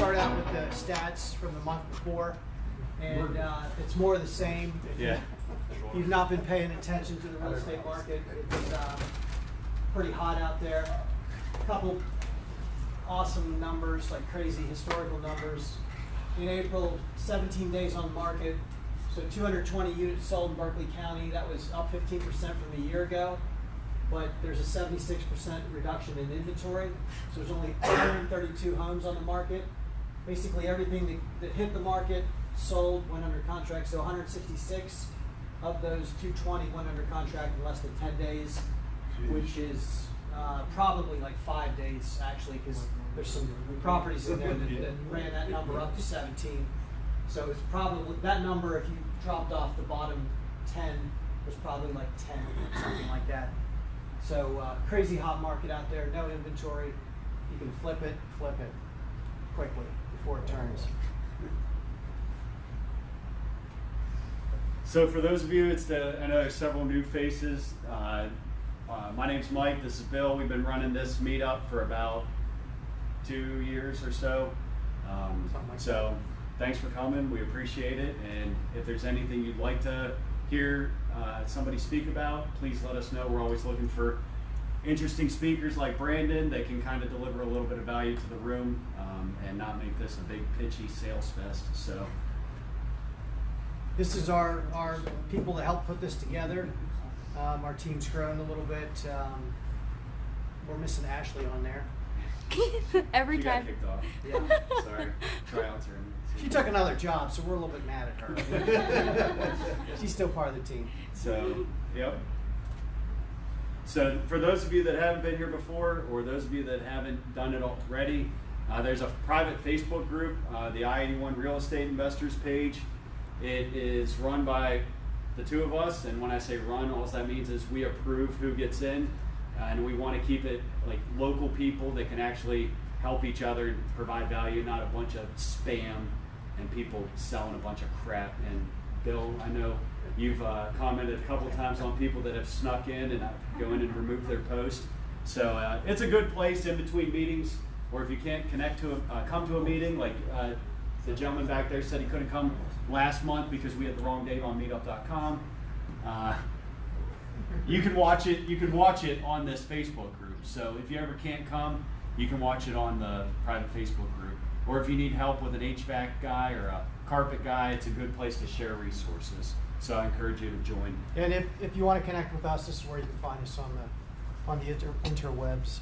start out with the stats from the month before, and it's more of the same. If you've not been paying attention to the real estate market, it's pretty hot out there. A couple awesome numbers, like crazy historical numbers. In April, 17 days on the market, so 220 units sold in Berkeley County. That was up 15% from a year ago, but there's a 76% reduction in inventory. So there's only 132 homes on the market. Basically everything that hit the market sold, went under contract. So 166 of those 220 went under contract in less than 10 days, which is probably like 5 days actually, because there's some properties in there that ran that number up to 17. So it's probably, that number, if you dropped off the bottom 10, was probably like 10 or something like that. So crazy hot market out there, no inventory. You can flip it quickly before it turns. So for those of you, I know there's several new faces. My name's Mike, this is Bill. We've been running this meetup for about 2 years or so. So thanks for coming, we appreciate it. And if there's anything you'd like to hear somebody speak about, please let us know. We're always looking for interesting speakers like Brandon that can kind of deliver a little bit of value to the room and not make this a big pitchy sales fest. So this is our people that help put this together. Our team's grown a little bit. We're missing Ashley on there. Every she time. Got kicked off. Yeah. Sorry. Tryouts are in. She took another job, so we're a little bit mad at her. She's still part of the team. So, yep. So for those of you that haven't been here before, or those of you that haven't done it already, there's a private Facebook group, the I-81 Real Estate Investors page. It is run by the two of us, and when I say run, all that means is we approve who gets in, and we want to keep it like local people that can actually help each other and provide value, not a bunch of spam and people selling a bunch of crap. And Bill, I know you've commented a couple times on people that have snuck in and go in and remove their post. So it's a good place in between meetings, or if you can't come to a meeting, like the gentleman back there said he couldn't come last month because we had the wrong date on Meetup.com. You can watch it. You can watch it on this Facebook group. So if you ever can't come, you can watch it on the private Facebook group. Or if you need help with an HVAC guy or a carpet guy, it's a good place to share resources. So I encourage you to join. And if you want to connect with us, this is where you can find us on the interwebs.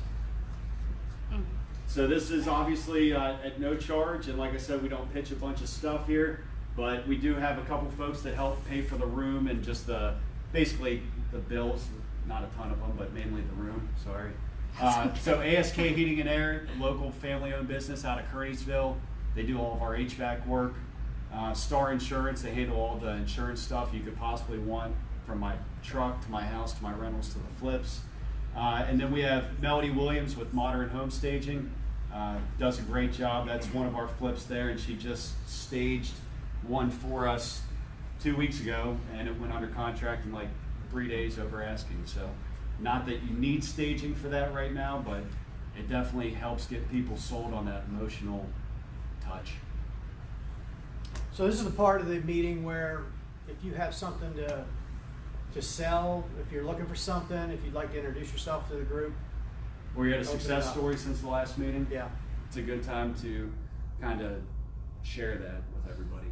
So this is obviously at no charge, and like I said, we don't pitch a bunch of stuff here, but we do have a couple folks that help pay for the room and just basically the bills, not a ton of them, but mainly the room, sorry. So ASK Heating and Air, a local family-owned business out of Kearneysville. They do all of our HVAC work. Star Insurance, they handle all the insurance stuff you could possibly want, from my truck to my house to my rentals to the flips. And then we have Melody Williams with Modern Home Staging. Does a great job. That's one of our flips there, and she just staged one for us 2 weeks ago, and it went under contract in like 3 days over asking. So not that you need staging for that right now, but it definitely helps get people sold on that emotional touch. So this is the part of the meeting where if you have something to sell, if you're looking for something, if you'd like to introduce yourself to the group. Or you had a success story since the last meeting? Yeah. It's a good time to kind of share that with everybody.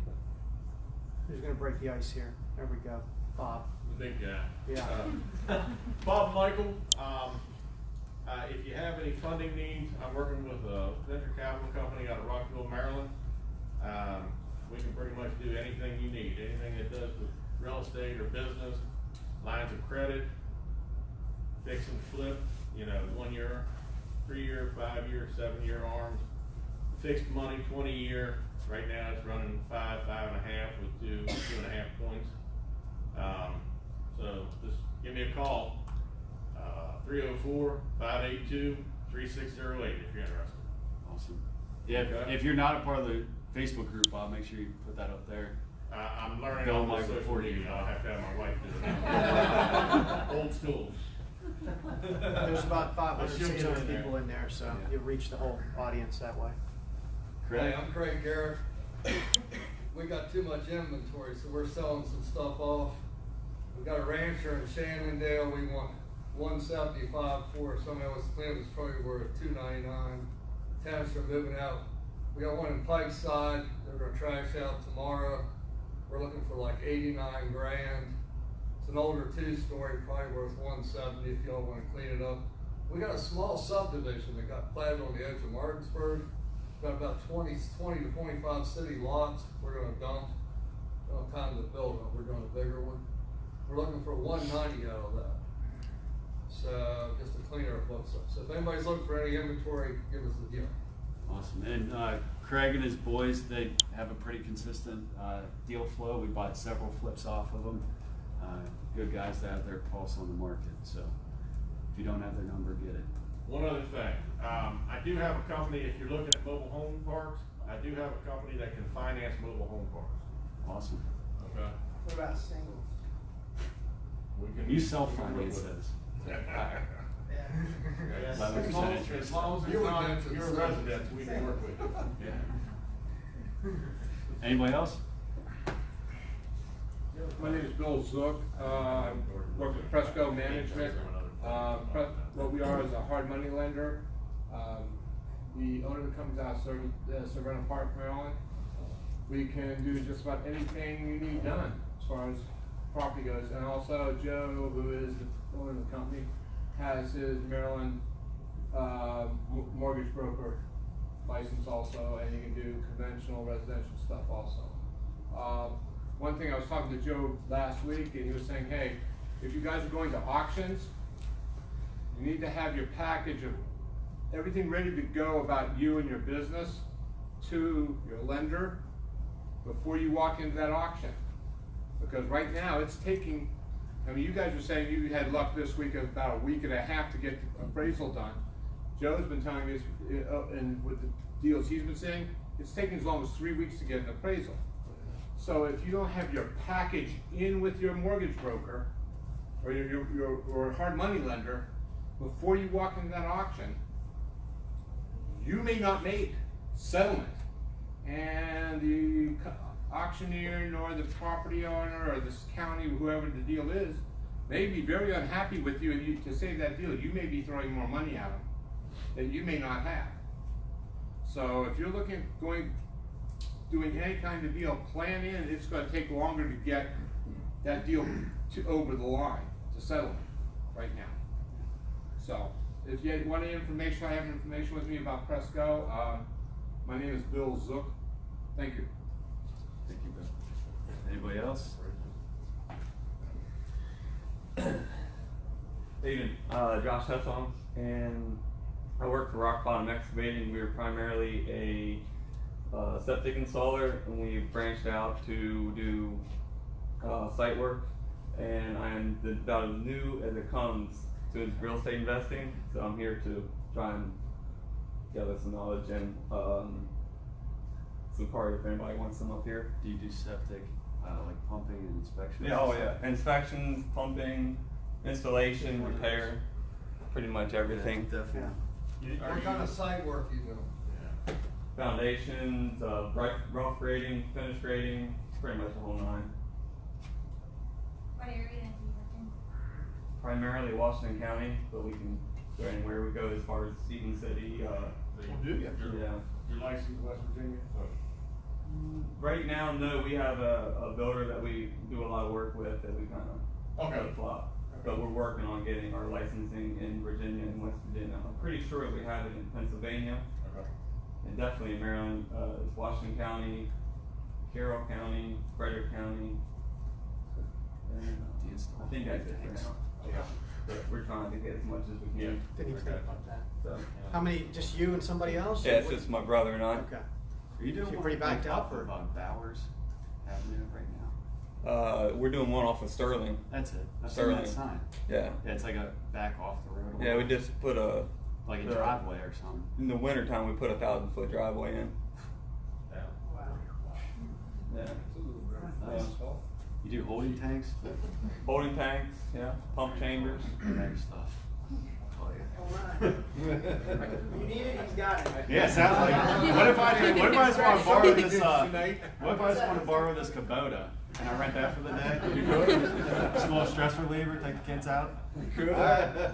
Who's going to break the ice here? There we go. Bob. The big guy. Yeah. Bob Michael. If you have any funding needs, I'm working with a venture capital company out of Rockville, Maryland. We can pretty much do anything you need, anything that does with real estate or business, lines of credit, fix and flip, 1 year, 3 year, 5 year, 7 year arms, fixed money, 20 year. Right now it's running 5, 5.5 with 2.5 points. So just give me a call, 304-582-3608 if you're interested. Awesome. Yeah, Okay. if you're not a part of the Facebook group, I'll make sure you put that up there. I'm learning Bill all might the social report you. media. I'll have to have my wife do it. Old school. There's about 500, She'll get 600 in there. people in there, so Yeah. you'll reach the whole audience that way. Craig? Hey, I'm Craig Garrett. We got too much inventory, so we're selling some stuff off. We got a rancher in Shannondale. We want $175 for. Somebody else claims it's probably worth $299. Tenants are moving out. We got one in Pikeside. They're gonna trash out tomorrow. We're looking for like 89 grand. It's an older 2-story, probably worth $170 if y'all want to clean it up. We got a small subdivision that got platted on the edge of Martinsburg. Got about 20 to 25 city lots. We're gonna dump. Don't have time to build it. We're doing a bigger one. We're looking for 190 out of that. So just to clean our books up. So if anybody's looking for any inventory, give us a deal. Awesome. And Craig and his boys, they have a pretty consistent deal flow. We bought several flips off of them. Good guys that have their pulse on the market. So if you don't have their number, get it. One other thing, I do have a company, if you're looking at mobile home parks, I do have a company that can finance mobile home parks. Awesome. Okay? What about singles? We can. You self-finances. Yeah. As 11%. long as it's not, you're a resident, we can work with you. Yeah. Anybody else? My name is Bill Zook. I work with Fresco Management. What we are is a hard money lender. The owner that comes out of Savannah Park, Maryland. We can do just about anything you need done as far as property goes. And also Joe, who is the owner of the company, has his Maryland mortgage broker license also, and he can do conventional residential stuff also. One thing I was talking to Joe last week, and he was saying, hey, if you guys are going to auctions, you need to have your package of everything ready to go about you and your business to your lender before you walk into that auction. Because right now it's taking, I mean, you guys were saying you had luck this week of about a week and a half to get the appraisal done. Joe's been telling me, and with the deals he's been saying, it's taking as long as 3 weeks to get an appraisal. So if you don't have your package in with your mortgage broker or your hard money lender before you walk into that auction, you may not make settlement. And the auctioneer nor the property owner or this county, whoever the deal is, may be very unhappy with you, and you, to save that deal, you may be throwing more money at them that you may not have. So if you're looking at doing any kind of deal, plan in, it's gonna take longer to get that deal over the line to settlement right now. So if you want any information, I have information with me about Fresco. My name is Bill Zook. Thank you. Thank you, Bill. Anybody else? Evening, Josh Hessong, and I work for Rock Bottom Excavating. We are primarily a septic installer, and we branched out to do site work. And I'm about as new as it comes to real estate investing, so I'm here to try and gather some knowledge and some party if anybody wants some up here. Do you do septic, like pumping and inspection? Yeah, oh yeah, inspections, pumping, installation, repair, pretty much everything. Definitely. What kind of site work you do? Yeah. Foundations, rough grading, finish grading, pretty much the whole nine. What area do you work in? Primarily Washington County, but we can go anywhere we go as far as Stephen City. Yeah. You're licensed in West Virginia, so. Right now, no, we have a builder that we do a lot of work with that we kind of Okay. flip-flop. But we're working on getting our licensing in Virginia and West Virginia. I'm pretty sure we have it in Pennsylvania. Okay. And definitely in Maryland, Washington County, Carroll County, Frederick County. And, I think that's it for now. Yeah. But we're trying to get as much as we can. Didn't even think about that. So. How many, just you and somebody else? Yeah, it's just my brother and I. Okay. Are you doing So you're one pretty backed off up, or? of Bowers Avenue right now? We're doing one off of Sterling. That's it. I've seen Sterling. that sign. Yeah. Yeah, it's like a back off the road. Yeah, we just put like a the- driveway or something. in the wintertime we put a 1,000-foot driveway in. Yeah. Yeah. You do holding tanks? Holding tanks, yeah, pump chambers. That stuff. call you. You need it, he's got it. Yeah, sounds like it. What if I just want to borrow this, what if I just want to borrow this Kubota? Can I rent that for the day? Just a little stress reliever, take the kids out? Cool. All right.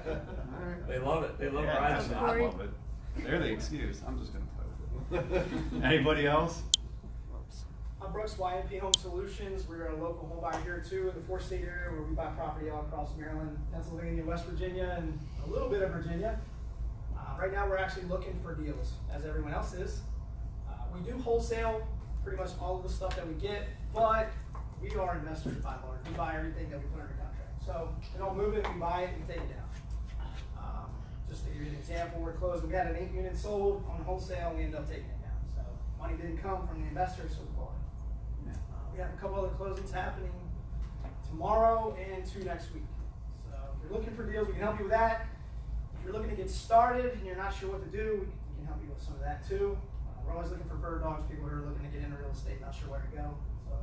They love it. They love Yeah, riding that's- it. I love it. They're the excuse. I'm just gonna play with it. Anybody else? I'm Brooks, YMP Home Solutions. We're a local home buyer here too in the four-state area where we buy property all across Maryland, Pennsylvania, West Virginia, and a little bit of Virginia. Right now we're actually looking for deals, as everyone else is. We do wholesale pretty much all of the stuff that we get, but we are investors by and large. We buy everything that we put under contract. So we don't move it, we buy it, we take it down. Just to give you an example, we're closing. We had an 8-unit sold on wholesale, we ended up taking it down. So money didn't come from the investors, so we bought it. We have a couple other closings happening tomorrow and 2 next week. So if you're looking for deals, we can help you with that. If you're looking to get started and you're not sure what to do, we can help you with some of that too. We're always looking for bird dogs, people who are looking to get into real estate, not sure where to go. So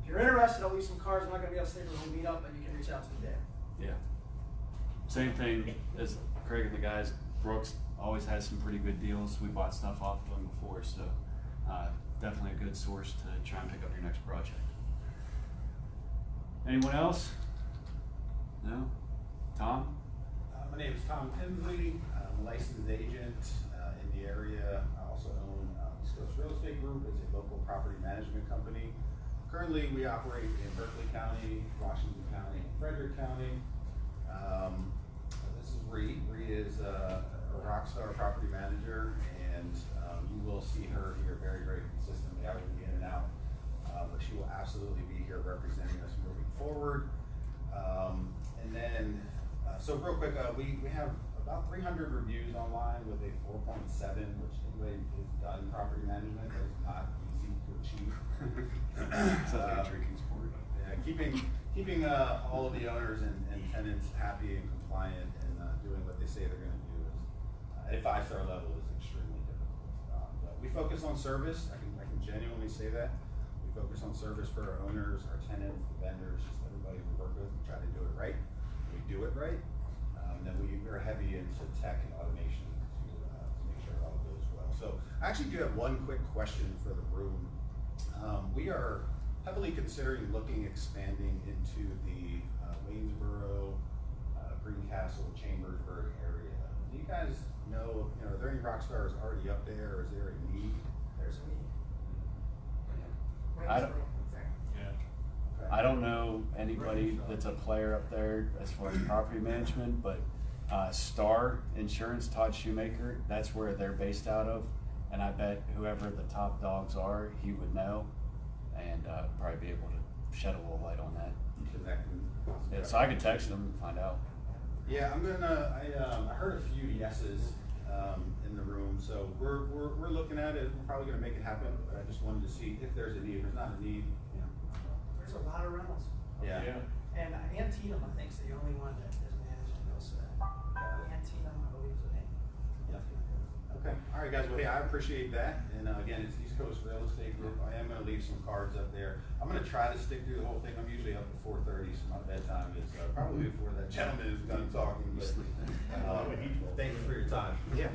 if you're interested, I'll leave some cards. I'm not going to be able to stay for the whole meetup, but you can reach out to me there. Yeah. Same thing as Craig and the guys. Brooks always has some pretty good deals. We bought stuff off of them before, so definitely a good source to try and pick up your next project. Anyone else? No? Tom? My name is Tom Tinsley. I'm a licensed agent in the area. I also own East Coast Real Estate Group as a local property management company. Currently, we operate in Berkeley County, Washington County, and Frederick County. This is Ree. Ree is a rock star property manager, and you will see her here very, very consistently. I will be in and out, but she will absolutely be here representing us moving forward. And then, so real quick, we have about 300 reviews online with a 4.7, which anybody who's done property management is not easy to achieve. Sounds like a drinking sport. Yeah, keeping all of the owners and tenants happy and compliant and doing what they say they're going to do is, at a 5-star level, is extremely difficult. But we focus on service. I can genuinely say that. We focus on service for our owners, our tenants, the vendors, just everybody we work with. We try to do it right. We do it right. And then we're heavy into tech and automation to make sure it all goes well. So I actually do have one quick question for the room. We are heavily considering expanding into the Waynesboro, Greencastle, Chambersburg area. Do you guys know, are there any rock stars already up there, or is there a need? There's a meeting. I don't- Okay. I don't know anybody that's a player up there as far as property management, but Star Insurance, Todd Shoemaker, that's where they're based out of. And I bet whoever the top dogs are, he would know and probably be able to shed a little light on that. Yeah, so I could text them and find out. Yeah, I heard a few yeses in the room, so we're looking at it. We're probably gonna make it happen, but I just wanted to see if there's a need. If there's not a need, There's a lot of rentals. yeah. And Antietam, I think, is the only one that is managing most of that. Antietam, I believe, is the name. Okay, all right, guys, well, hey, I appreciate that, and again, it's East Coast Real Estate Group. I am gonna leave some cards up there. I'm gonna try to stick through the whole thing. I'm usually up at 4:30, so my bedtime is probably before that gentleman is done talking, but thank you for your time. Yeah.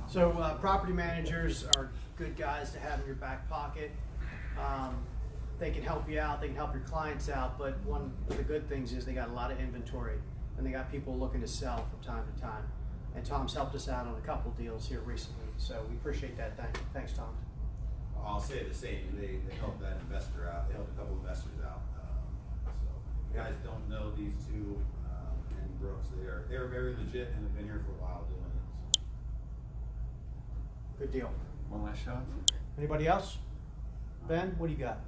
So property managers are good guys to have in your back pocket. They can help you out, they can help your clients out, but one of the good things is they got a lot of inventory and they got people looking to sell from time to time. And Tom's helped us out on a couple deals here recently, so we appreciate that. Thanks, Tom. I'll say the same. They helped that investor out. They helped a couple investors out. So if you guys don't know these two and Brooks, they're very legit and have been here for a while doing it. So. Good deal. One last shot. Anybody else? Ben, what do you got?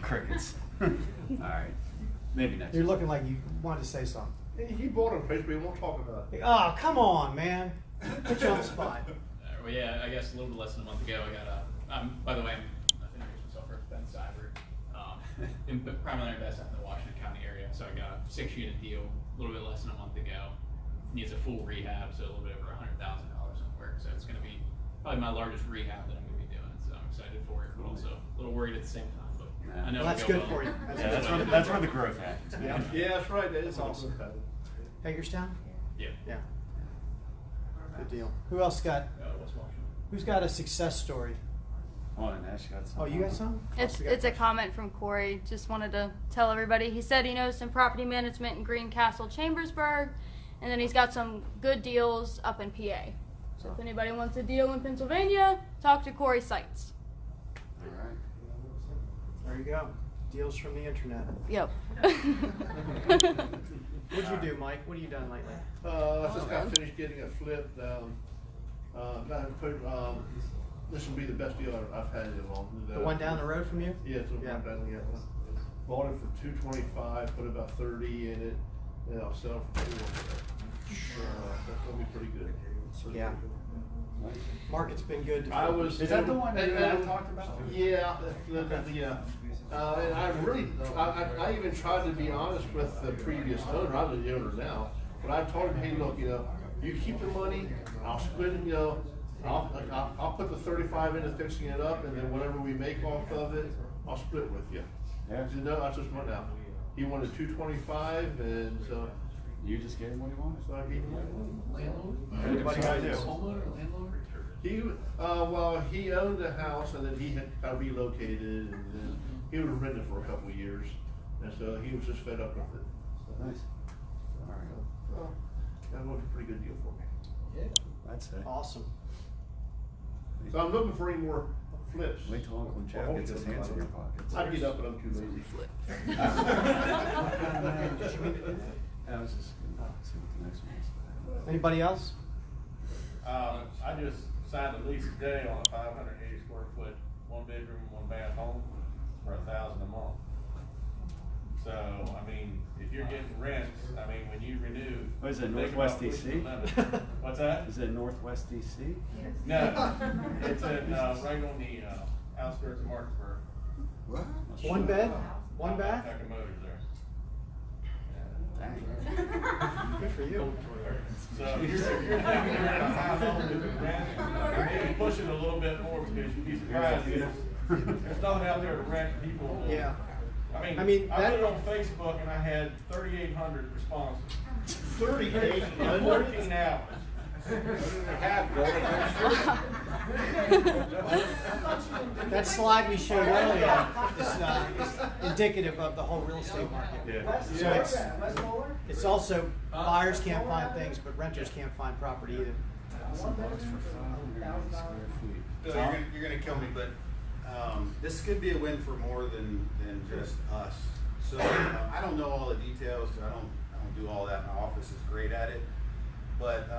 Crickets. All right. Maybe next. You're looking like you wanted to say something. He bought a place, but he won't talk about it. Oh, come on, man. Put you on the spot. Well, yeah, I guess a little bit less than a month ago, I got by the way, I've introduced myself first, Ben Seibert. Primarily invest in the Washington County area, so I got a 6-unit deal a little bit less than a month ago. Needs a full rehab, so a little bit over $100,000 in work. So it's going to be probably my largest rehab that I'm going to be doing. So I'm excited for it, but also a little worried at the same time. But I know Well, that's it'll go good well. for you. Yeah, that's where the growth happens. Yeah. Yeah, that's right, that is That's awesome. Hagerstown? Yeah. Yeah. Good deal. Who else got, West Washington. who's got a success story? Oh, and Ash got some. Oh, you got some? It's a comment from Corey. Just wanted to tell everybody. He said he knows some property management in Greencastle, Chambersburg, and then he's got some good deals up in PA. So if anybody wants a deal in Pennsylvania, talk to Corey Seitz. All right. There you go. Deals from the internet. Yep. What'd you do, Mike? What have you done lately? I just got finished getting it flipped, this will be the best deal I've had in a long. The one down the road from you? Yeah, it's the Yeah. one down the other. Bought it for $225, put about 30 in it, and I'll sell it for $200. That's gonna be pretty good. Yeah. Market's been good. I was. Is that the one that you and I and- talked about? Yeah, and I really, I even tried to be honest with the previous owner, I'm the owner now, but I told him, hey, look, you keep the money, I'll split it, I'll put the 35 into fixing it up, and then whatever we make off of it, I'll split with you. Yeah. He said, no, I just want out. He wanted 225, and so, You just gave him what he wanted. so I gave him my What do you gotta do? He, well, he owned a house and then he had got relocated and then he was renting it for a couple of years. And so he was just fed up with it. Nice. All right. So, that was a pretty good deal for me. That's it. Awesome. So I'm looking for any more flips. Wait till Uncle Joe gets his hands in your pockets. I'd get up, but I'm too lazy. I was just gonna see what the next one is. Anybody else? I just signed a lease today on a 580 square foot, 1 bedroom, 1 bath home for $1,000 a month. So, I mean, if you're getting rents, I mean, when you renew. What is it, think Northwest about pushing DC? the limit. What's that? Is it Northwest DC? No, it's in, right on the outskirts of Martinsburg. What? One bed? One bath? Back of Motors there. Dang. Good for you. So if you're thinking you're gonna have a home with rent, maybe push it a little bit more because you'd be surprised. There's nothing out there to rent people. Yeah. I mean, I that- put it on Facebook and I had 3,800 responses. 3,800? 14 hours. That slide we showed earlier is indicative of the whole real estate market. Yeah. So it's also buyers can't find things, but renters can't find property either. Bill, you're gonna kill me, but this could be a win for more than just us. So I don't know all the details, 'cause I don't do all that. My office is great at it, but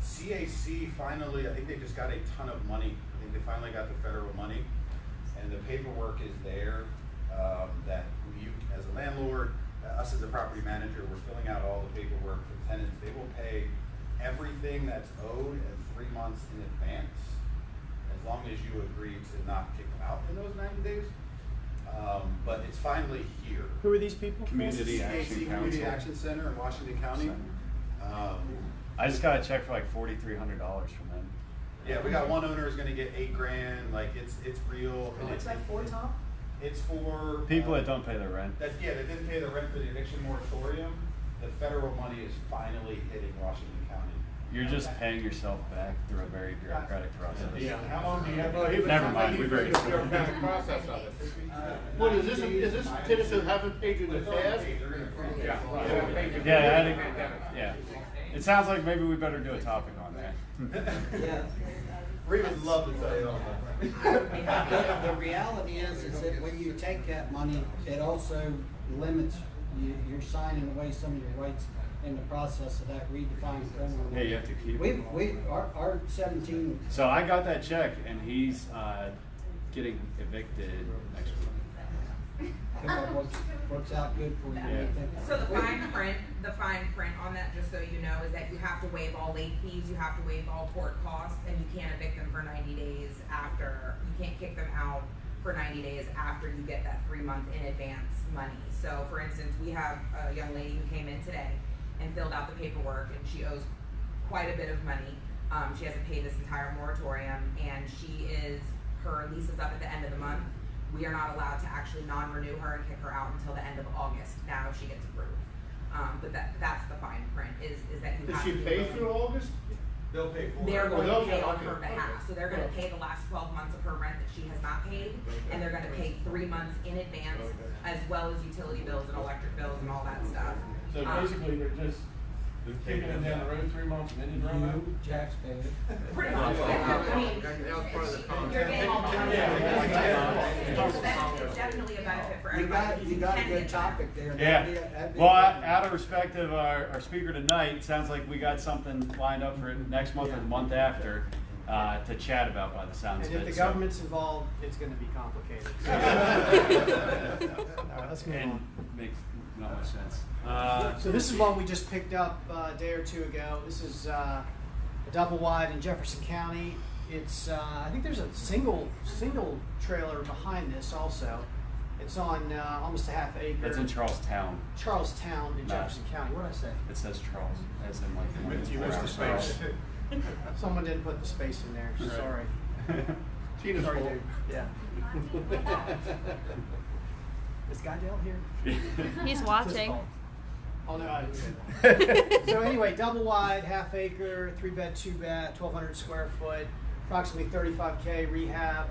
CAC finally, I think they just got a ton of money. I think they finally got the federal money, and the paperwork is there that you, as a landlord, us as a property manager, we're filling out all the paperwork for tenants. They will pay everything that's owed in 3 months in advance, as long as you agree to not kick them out in those 90 days. But it's finally here. Who are these people? Community CAC Action Community Council. Action Center in Washington County. I just got a check for like $4,300 from them. Yeah, we got one owner is gonna get $8,000. Like it's real. And What's that for, Tom? It's for People that don't pay their rent. That they didn't pay the rent for the eviction moratorium. The federal money is finally hitting Washington County. You're just paying yourself back through a very bureaucratic process. How long do you have? Never mind, we already. Bureaucratic process of it. What is this tenants that haven't paid you in the past? Yeah. Yeah, I think, yeah. It sounds like maybe we better do a topic on that. Yeah. We would love to tell you all that. The reality is that when you take that money, it also limits, you're signing away some of your rights in the process of that redefined criminal. Yeah, you have to keep. Our 17. So I got that check, and he's getting evicted next week. Works out good for you. Yeah. So the fine print on that, just so you know, is that you have to waive all late fees, you have to waive all court costs, and you can't evict them for 90 days after, you can't kick them out for 90 days after you get that 3-month in advance money. So for instance, we have a young lady who came in today and filled out the paperwork, and she owes quite a bit of money. She hasn't paid this entire moratorium, and her lease is up at the end of the month. we are not allowed to actually non-renew her and kick her out until the end of August, now if she gets approved. But that's the fine print, is that you Does have she to be pay willing- through August? They'll pay for it. They're going Oh, to pay okay, on okay, her behalf, okay. so they're gonna pay the last 12 months of her rent that she has not paid, and they're gonna pay 3 months in advance, as well as utility bills and electric bills and all that stuff. So basically, they're just kicking it down the road 3 months and then you run out? You taxpayer. Pretty much, yeah, I mean, you're getting all the money. It's definitely a benefit for You everybody. got, you got a good topic there. Yeah. That'd be Well, good. out of respect of our speaker tonight, it sounds like we got something lined up for next month or the month after to chat about by the sounds And of if it. the So- government's involved, it's gonna be complicated. All right, let's move and on. makes not much sense. So this is one we just picked up a day or two ago. This is a double wide in Jefferson County. It's I think there's a single trailer behind this also. It's on almost a half acre. It's in Charlestown. Charlestown in No. Jefferson County. What did I say? It says Charles, as in like the You missed the space. Someone didn't put the space in there. Right. Sorry. Tina's Sorry, fault. dude. Yeah. Is Guydale here? He's It's his watching. fault. Oh no. So anyway, double wide, half acre, 3-bed, 2-bath, 1,200 square foot, approximately 35K rehab,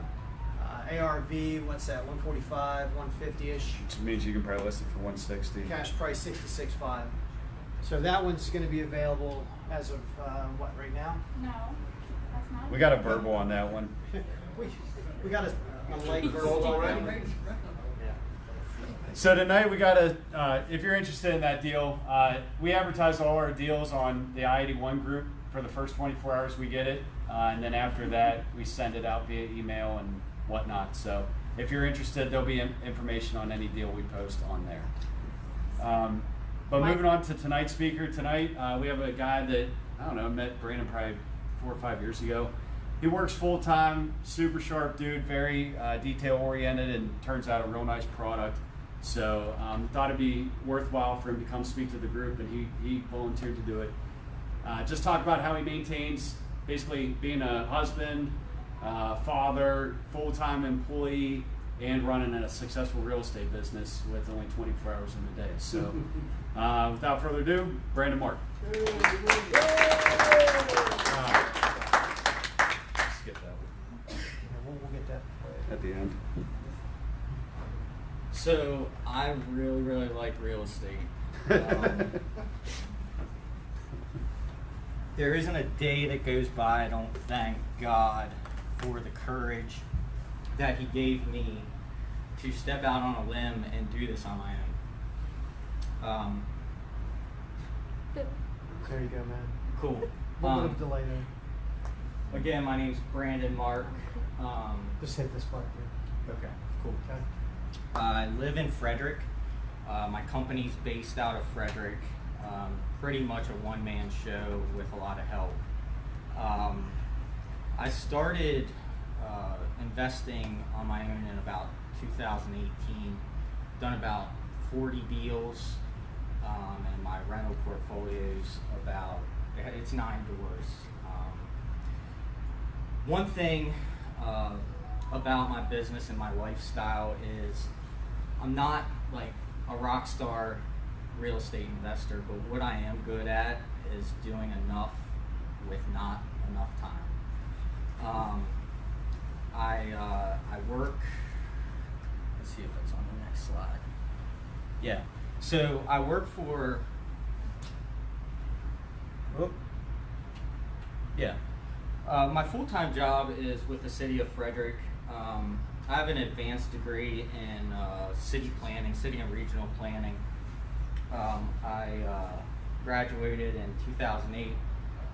ARV. What's that? 145, 150ish. Which means you can probably list it for 160. Cash price 66.5. So that one's going to be available as of what right now? No, that's not. We got a verbal on that one. we got a light verbal already. So tonight we got a, if you're interested in that deal, we advertise all our deals on the I-81 group for the first 24 hours we get it. And then after that, we send it out via email and whatnot. So if you're interested, there'll be information on any deal we post on there. But moving on to tonight's speaker. Tonight, we have a guy that, I don't know, met Brandon probably 4 or 5 years ago. He works full-time, super sharp dude, very detail-oriented, and turns out a real nice product. So thought it'd be worthwhile for him to come speak to the group, and he volunteered to do it. Just talk about how he maintains basically being a husband, father, full-time employee, and running a successful real estate business with only 24 hours in a day. So without further ado, Brandon Mark. Skip that one. We'll get that. At the end. So I really like real estate. There isn't a day that goes by I don't thank God for the courage that He gave me to step out on a limb and do this on my own. There you go, man. Cool. A little bit of delay there. Again, my name's Brandon Mark. Just hit this button here. Okay, cool. Okay. I live in Frederick. My company's based out of Frederick. Pretty much a one-man show with a lot of help. I started investing on my own in about 2018. Done about 40 deals, and my rental portfolio's it's 9 doors. One thing about my business and my lifestyle is I'm not like a rock star real estate investor, but what I am good at is doing enough with not enough time. I work, let's see if it's on the next slide. Yeah, so I work for, my full-time job is with the city of Frederick. I have an advanced degree in city planning, city and regional planning. I graduated in 2008,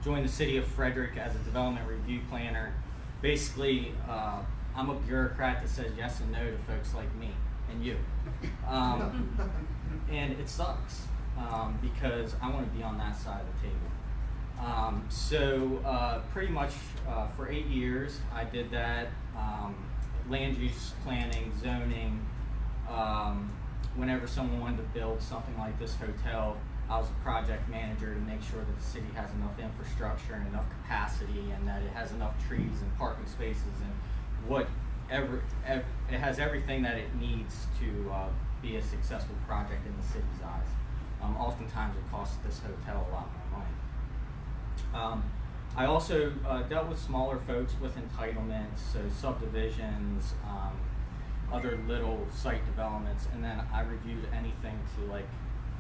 joined the city of Frederick as a development review planner. Basically, I'm a bureaucrat that says yes and no to folks like me and you. And it sucks because I want to be on that side of the table. So pretty much for 8 years, I did that. Land use planning, zoning. Whenever someone wanted to build something like this hotel, I was a project manager to make sure that the city has enough infrastructure and enough capacity and that it has enough trees and parking spaces and what it has everything that it needs to be a successful project in the city's eyes. Oftentimes it costs this hotel a lot more money. I also dealt with smaller folks with entitlements, so subdivisions, other little site developments, and then I reviewed anything to like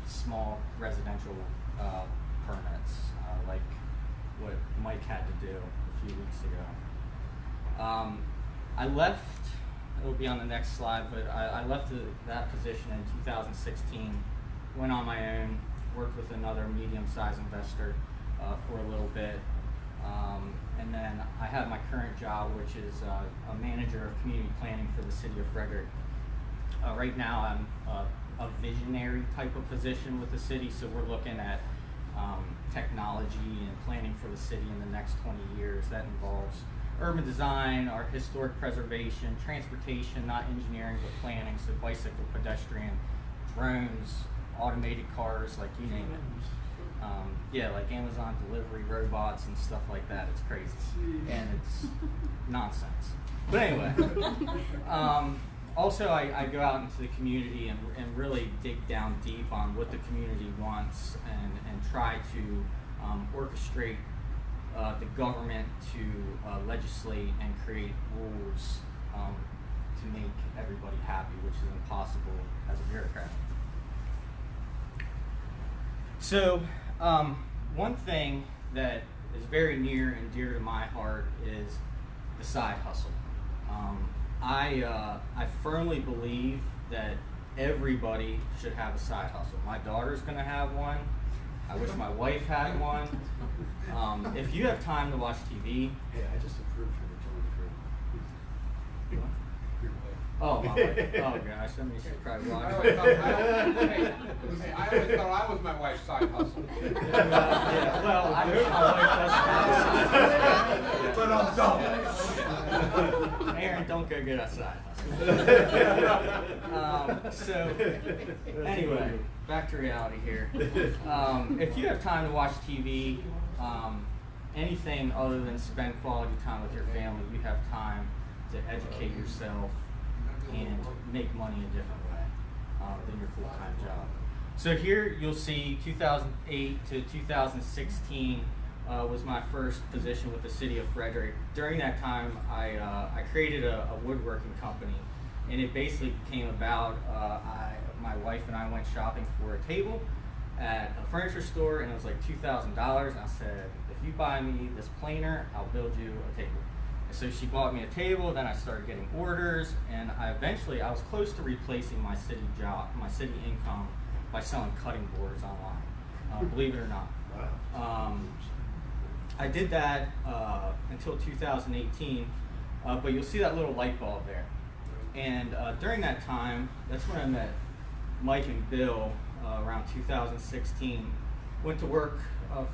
small residential permits, like what Mike had to do a few weeks ago. I left, it'll be on the next slide, but I left that position in 2016, went on my own, worked with another medium-sized investor for a little bit, and then I have my current job, which is a manager of community planning for the city of Frederick. Right now I'm a visionary type of position with the city, so we're looking at technology and planning for the city in the next 20 years. That involves urban design, our historic preservation, transportation, not engineering but planning, so bicycle, pedestrian, drones, automated cars, like you name it. Yeah, like Amazon delivery robots and stuff like that. It's crazy and it's nonsense. But anyway, also I go out into the community and really dig down deep on what the community wants and try to orchestrate the government to legislate and create rules to make everybody happy, which is impossible as a bureaucrat. So one thing that is very near and dear to my heart is the side hustle. I firmly believe that everybody should have a side hustle. My daughter's gonna have one. I wish my wife had one. If you have time to watch TV. Yeah, I just approved for the John. Oh, my wife. Oh gosh, let me try to watch. I always thought I was my wife's side hustle. Yeah, well, I wish my wife does. But I'm dumb. Aaron, don't go get a side hustle. So, anyway, back to reality here. If you have time to watch TV, anything other than spend quality time with your family, you have time to educate yourself and make money a different way than your full-time job. So here you'll see 2008 to 2016 was my first position with the city of Frederick. During that time, I created a woodworking company, and it basically came about, my wife and I went shopping for a table at a furniture store, and it was like $2,000. I said, if you buy me this planer, I'll build you a table. And so she bought me a table, then I started getting orders, and I was close to replacing my city job, my city income, by selling cutting boards online, believe it or not. I did that until 2018, but you'll see that little light bulb there. And during that time, that's when I met Mike and Bill around 2016. Went to work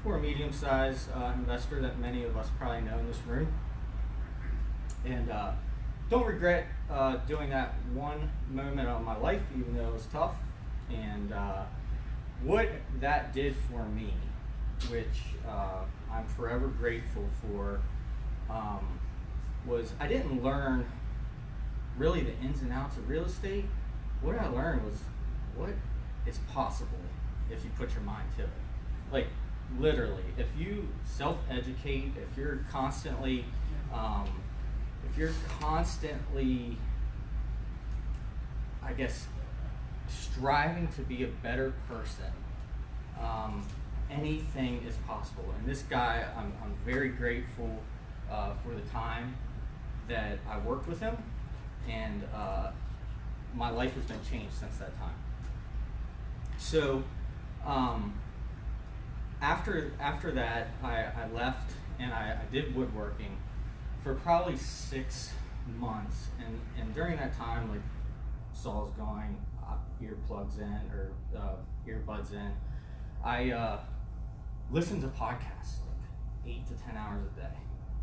for a medium-sized investor that many of us probably know in this room. And don't regret doing that one moment of my life, even though it was tough. And what that did for me, which I'm forever grateful for, was I didn't learn really the ins and outs of real estate. What I learned was what is possible if you put your mind to it. Like literally, if you self-educate, if you're constantly I guess, striving to be a better person, anything is possible. And this guy, I'm very grateful for the time that I worked with him, and my life has been changed since that time. So after that, I left and I did woodworking for probably 6 months, and during that time, like saws going, earplugs in or earbuds in, I listened to podcasts like 8 to 10 hours a day,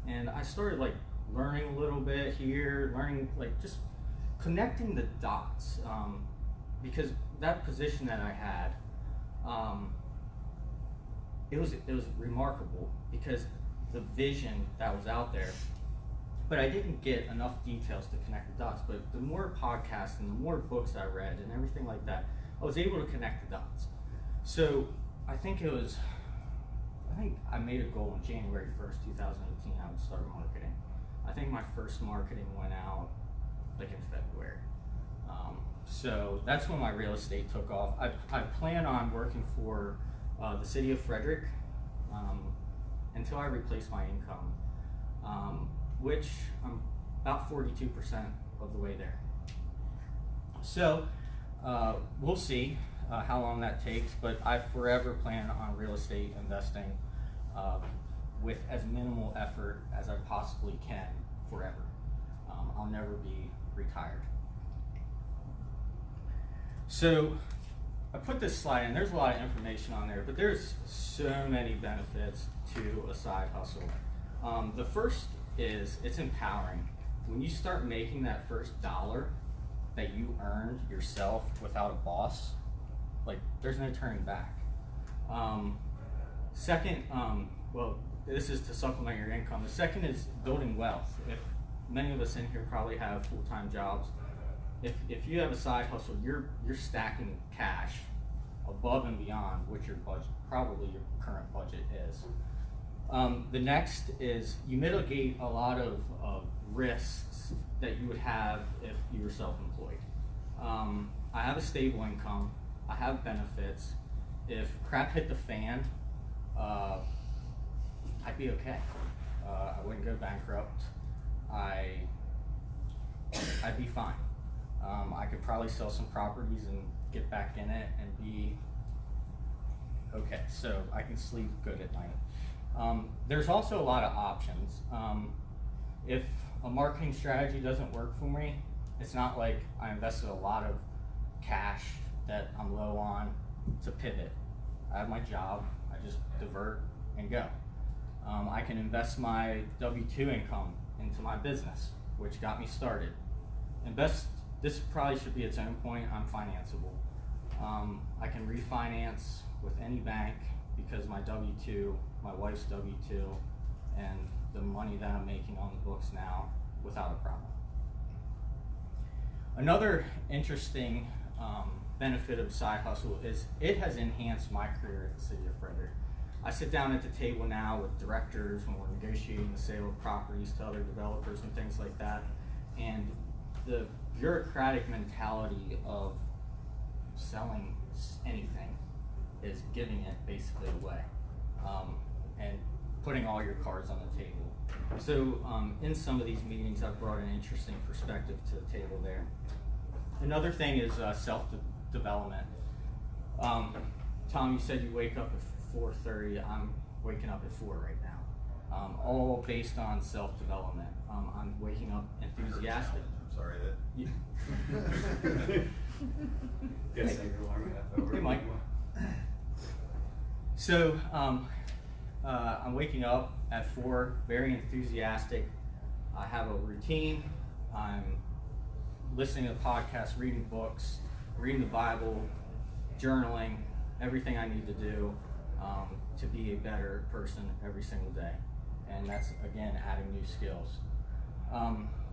and I started like learning a little bit here, learning like just connecting the dots, because that position that I had, it was remarkable because the vision that was out there but I didn't get enough details to connect the dots. But the more podcasts and the more books I read and everything like that, I was able to connect the dots. So I think I made a goal on January 1st, 2018, I would start marketing. I think my first marketing went out like in February. So that's when my real estate took off. I plan on working for the city of Frederick until I replace my income, which I'm about 42% of the way there. So we'll see how long that takes, but I forever plan on real estate investing with as minimal effort as I possibly can forever. I'll never be retired. So I put this slide in, there's a lot of information on there, but there's so many benefits to a side hustle. The first is it's empowering. When you start making that first dollar that you earned yourself without a boss, like there's no turning back. Second, well, this is to supplement your income. The second is building wealth. If many of us in here probably have full-time jobs, if you have a side hustle, you're stacking cash above and beyond what your budget, probably your current budget is. The next is you mitigate a lot of risks that you would have if you were self-employed. I have a stable income. I have benefits. If crap hit the fan, I'd be okay. I wouldn't go bankrupt. I'd be fine. I could probably sell some properties and get back in it and be okay. So I can sleep good at night. There's also a lot of options. If a marketing strategy doesn't work for me, it's not like I invested a lot of cash that I'm low on to pivot. I have my job, I just divert and go. I can invest my W-2 income into my business, which got me started. This probably should be its own point, I'm financeable. I can refinance with any bank because my W-2, my wife's W-2, and the money that I'm making on the books now without a problem. Another interesting benefit of side hustle is it has enhanced my career at the city of Frederick. I sit down at the table now with directors when we're negotiating the sale of properties to other developers and things like that, and the bureaucratic mentality of selling anything is giving it basically away and putting all your cards on the table. So in some of these meetings, I've brought an interesting perspective to the table there. Another thing is self-development. Tom, you said you wake up at 4:30. I'm waking up at 4 right now. All based on self-development. I'm waking up enthusiastic. I'm sorry that. Hey, Mike. So I'm waking up at 4, very enthusiastic. I have a routine. I'm listening to podcasts, reading books, reading the Bible, journaling, everything I need to do to be a better person every single day. And that's, again, adding new skills.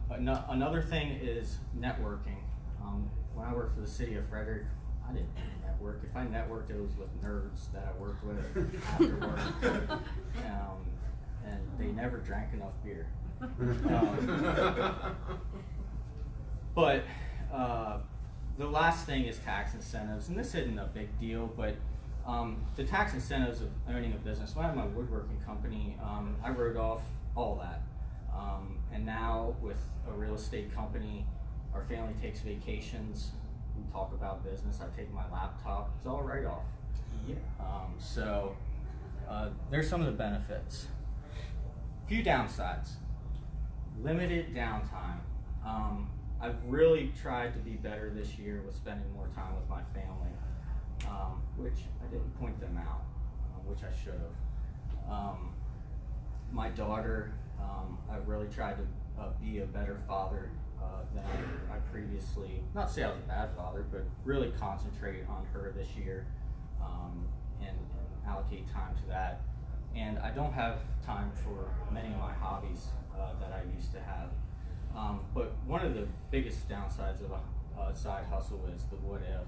Another thing is networking. When I worked for the city of Frederick, I didn't network. If I networked, it was with nerds that I worked with after work. And they never drank enough beer. But the last thing is tax incentives, and this isn't a big deal, but the tax incentives of owning a business. When I had my woodworking company, I wrote off all that. And now with a real estate company, our family takes vacations, we talk about business, I take my laptop, it's all right off. Yeah. So there's some of the benefits. Few downsides. Limited downtime. I've really tried to be better this year with spending more time with my family, which I didn't point them out, which I should have. My daughter, I've really tried to be a better father than I previously, not say I was a bad father, but really concentrate on her this year and allocate time to that. and I don't have time for many of my hobbies that I used to have. But one of the biggest downsides of a side hustle is the what if.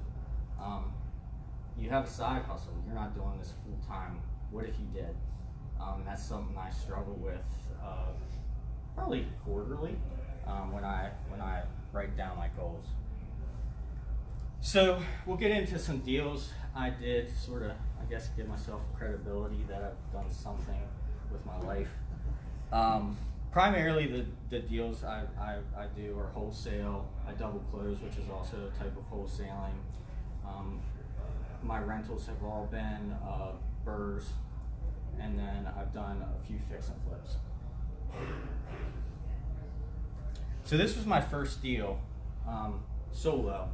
You have a side hustle, you're not doing this full time. What if you did? That's something I struggle with probably quarterly when I write down my goals. So we'll get into some deals. I did sort of, I guess, give myself credibility that I've done something with my life. Primarily the deals I do are wholesale. I double close, which is also a type of wholesaling. My rentals have all been burrs, and then I've done a few fix and flips. So this was my first deal, solo.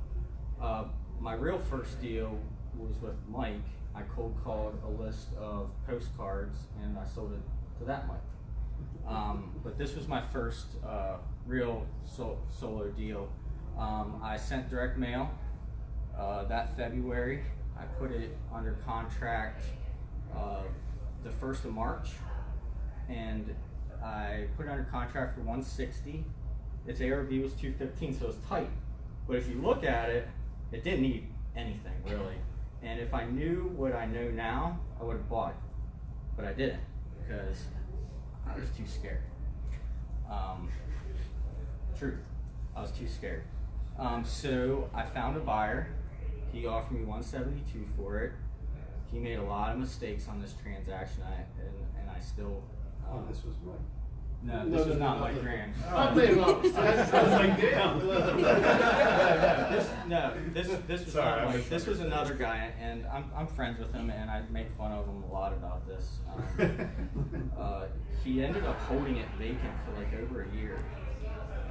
My real first deal was with Mike. I cold called a list of postcards and I sold it to that Mike. But this was my first real solo deal. I sent direct mail that February. I put it under contract the 1st of March, and I put it under contract for $160. Its ARV was $215, so it's tight. But if you look at it, it didn't need anything really. And if I knew what I know now, I would have bought it. But I didn't, because I was too scared. Truth, I was too scared. So I found a buyer. He offered me $172 for it. He made a lot of mistakes on this transaction, and I still. This was Mike. No, this was not Mike Graham. I made a lot of mistakes. I was like, damn. This was Sorry, not Mike. This was another guy, and I'm friends with him, and I make fun of him a lot about this. He ended up holding it vacant for like over a year,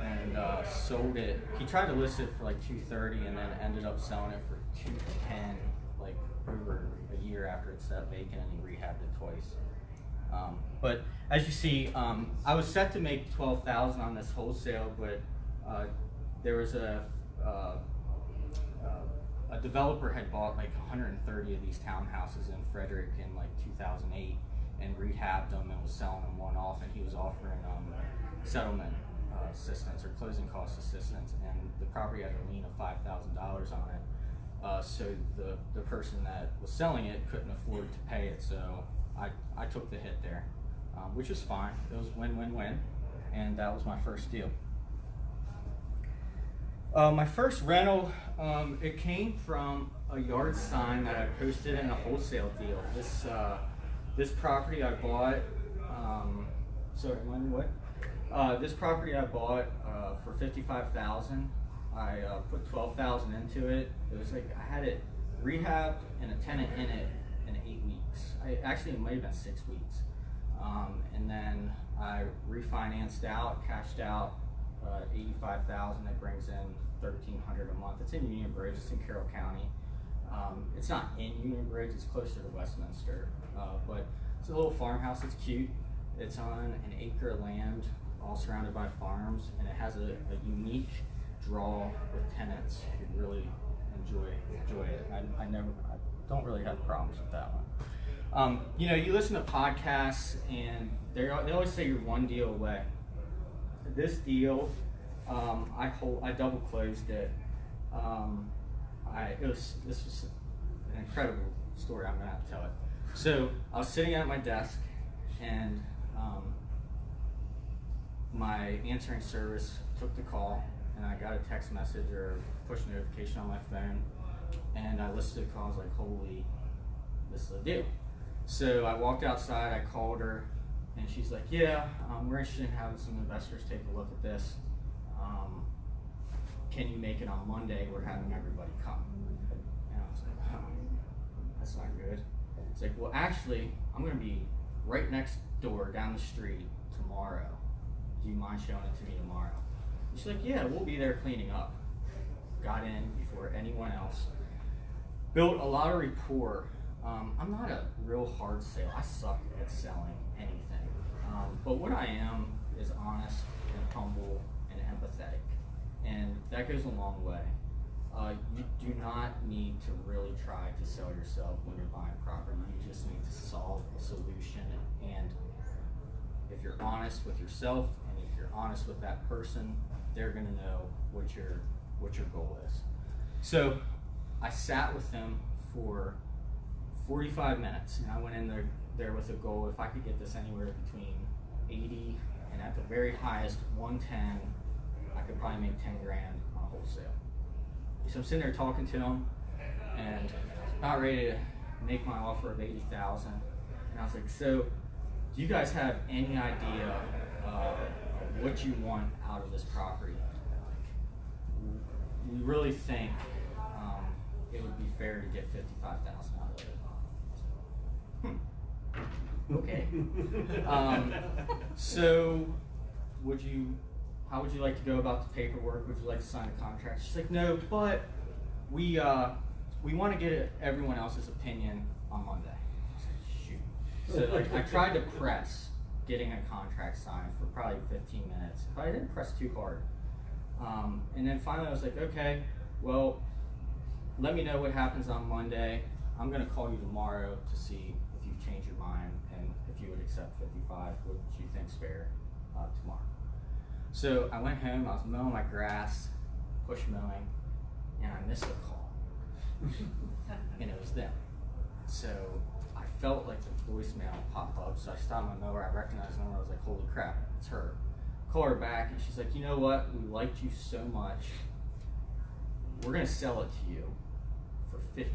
and sold it. He tried to list it for like $230, and then ended up selling it for $210, like over a year after it sat vacant, and he rehabbed it twice. But as you see, I was set to make $12,000 on this wholesale, but there was a developer had bought like 130 of these townhouses in Frederick in like 2008 and rehabbed them and was selling them one off, and he was offering settlement assistance or closing cost assistance, and the property had a lien of $5,000 on it. So the person that was selling it couldn't afford to pay it, so I took the hit there, which was fine. It was win-win-win, and that was my first deal. My first rental, it came from a yard sign that I posted in a wholesale deal. This property I bought, sorry, what? This property I bought for $55,000. I put $12,000 into it. It was like I had it rehabbed and a tenant in it in 8 weeks. It might have been 6 weeks. And then I refinanced out, cashed out $85,000. That brings in $1,300 a month. It's in Union Bridge. It's in Carroll County. It's not in Union Bridge. It's closer to Westminster. But it's a little farmhouse. It's cute. It's on an acre of land, all surrounded by farms, and it has a unique draw with tenants who really enjoy it. I don't really have problems with that one. You listen to podcasts, and they always say you're one deal away. This deal, I double closed it. This was an incredible story. I'm gonna have to tell it. So I was sitting at my desk, and my answering service took the call, and I got a text message or push notification on my phone, and I listened to the call. I was like, holy, this is a deal. So I walked outside, I called her, and she's like, yeah, we're interested in having some investors take a look at this. Can you make it on Monday? We're having everybody come. And I was like, oh, that's not good. It's like, well, actually, I'm gonna be right next door down the street tomorrow. Do you mind showing it to me tomorrow? And she's like, yeah, we'll be there cleaning up. Got in before anyone else. Built a lot of rapport. I'm not a real hard sale. I suck at selling anything. But what I am is honest and humble and empathetic. And that goes a long way. You do not need to really try to sell yourself when you're buying property. You just need to solve a solution, and if you're honest with yourself and if you're honest with that person, they're gonna know what your goal is. So I sat with him for 45 minutes, and I went in there with a goal. If I could get this anywhere between 80 and at the very highest 110, I could probably make 10 grand on wholesale. So I'm sitting there talking to him, and about ready to make my offer of 80,000. And I was like, so do you guys have any idea what you want out of this property? We really think it would be fair to get 55,000 out of it. Okay. So how would you like to go about the paperwork? Would you like to sign a contract? She's like, no, but we want to get everyone else's opinion on Monday. I was like, shoot. So like, I tried to press getting a contract signed for probably 15 minutes, but I didn't press too hard. And then finally I was like, okay, well, let me know what happens on Monday. I'm gonna call you tomorrow to see if you've changed your mind and if you would accept 55, what you think's fair tomorrow. So I went home, I was mowing my grass, push mowing, and I missed a call. And it was them. So I felt like the voicemail pop up, so I stopped my mower, I recognized the number, I was like, holy crap, it's her. Call her back, and she's like, you know what, we liked you so much, we're gonna sell it to you for 50,000.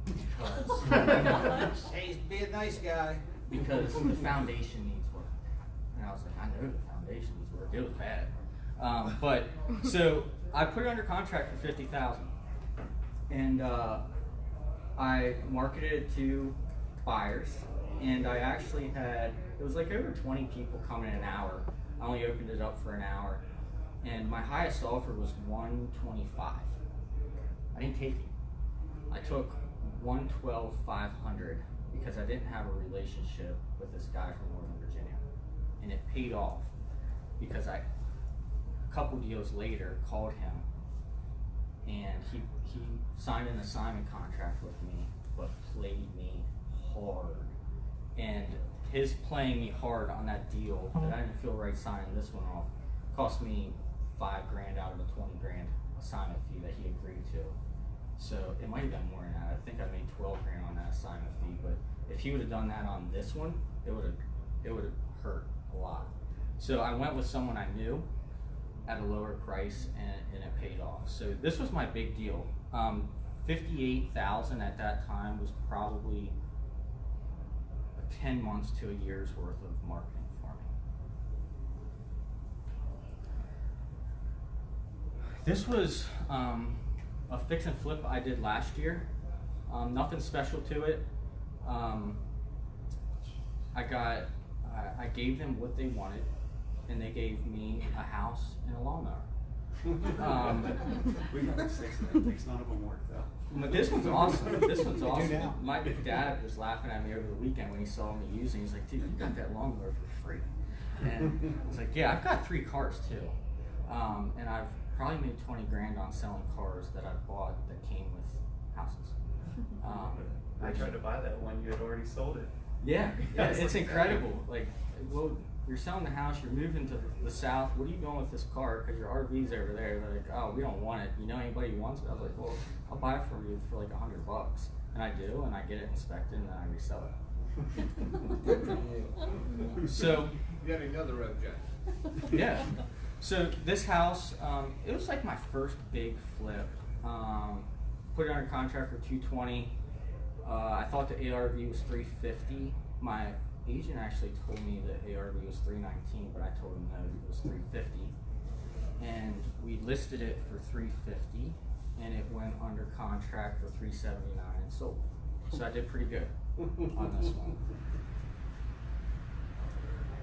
Because Hey, be a nice guy. because the foundation needs work. And I was like, I know the foundation needs work. It was bad. But so I put it under contract for 50,000, and I marketed it to buyers, and I actually had, it was like over 20 people coming in an hour. I only opened it up for an hour, and my highest offer was 125. I didn't take it. I took 112,500 because I didn't have a relationship with this guy from Northern Virginia, and it paid off because a couple deals later called him, and he signed an assignment contract with me, but played me hard. And his playing me hard on that deal that I didn't feel right signing this one off cost me $5 grand out of a 20 grand assignment fee that he agreed to. So it might have been more than that. I think I made 12 grand on that assignment fee, but if he would have done that on this one, it would have hurt a lot. So I went with someone I knew at a lower price, and it paid off. So this was my big deal. 58,000 at that time was probably 10 months to a year's worth of marketing for me. This was a fix and flip I did last year. Nothing special to it. I gave them what they wanted, and they gave me a house and a lawnmower. We got 6 that makes none of them work though. But this one's awesome. This one's now. awesome. My dad was laughing at me over the weekend when he saw me using. He's like, "Dude, you got that lawnmower for free." And I was like, "Yeah, I've got 3 cars too, and I've probably made 20 grand on selling cars that I bought that came with houses." I tried to buy that one, you had already sold it. Yeah, it's incredible. Like, well, you're selling the house, you're moving to the south. What are you doing with this car? Because your RV's over there. They're like, oh, we don't want it. You know anybody who wants it? I was like, well, I'll buy it for you for like $100. And I do, and I get it inspected, and then I resell it. So, Yet another object. yeah. So this house, it was like my first big flip. Put it under contract for 220. I thought the ARV was 350. My agent actually told me the ARV was 319, but I told him no, it was 350. And we listed it for 350, and it went under contract for 379 and sold. So I did pretty good on this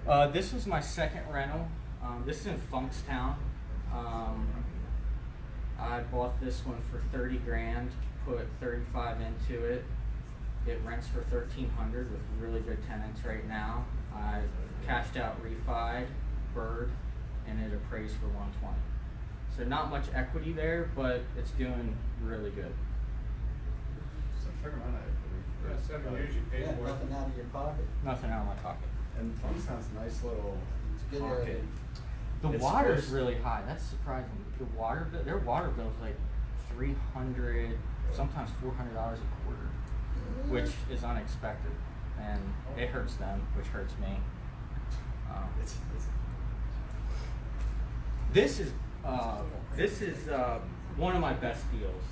one. This was my second rental. This is in Funkstown. I bought this one for 30 grand, put 35 into it. It rents for 1,300 with really good tenants right now. I cashed out refied, bird, and it appraised for 120. So not much equity there, but it's doing really good. It's a fair amount of equity. Yeah, 7 years you paid Yeah, for it. nothing out of your pocket. Nothing out of my pocket. And Funkstown's a nice little It's a good pocket. area. The It's water's first- really high. That's surprising. The water bill, their water bill's like $300, sometimes $400 a quarter, which is unexpected, and it hurts them, which hurts me. It's This is one of my best deals.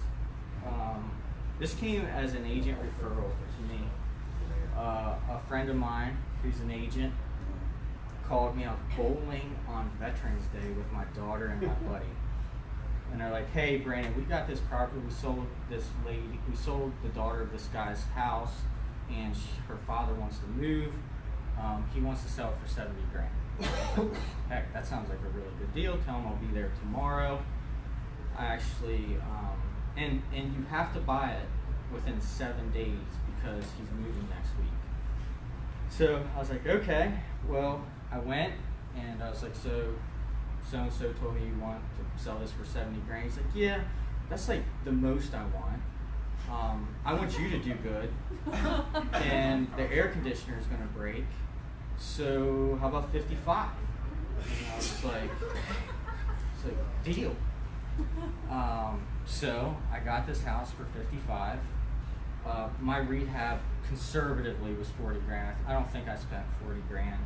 This came as an agent referral to me. A friend of mine who's an agent called me out bowling on Veterans Day with my daughter and my buddy. And they're like, hey Brandon, we got this property, we sold the daughter of this guy's house, and her father wants to move. He wants to sell it for 70 grand. Heck, that sounds like a really good deal. Tell him I'll be there tomorrow. I actually, and you have to buy it within 7 days because he's moving next week. So I was like, okay. Well, I went and I was like, so-and-so told me you want to sell this for 70 grand. He's like, yeah, that's like the most I want. I want you to do good. And the air conditioner is going to break. So how about 55? And I was like, it's like, deal. So I got this house for 55. My rehab conservatively was 40 grand. I don't think I spent 40 grand.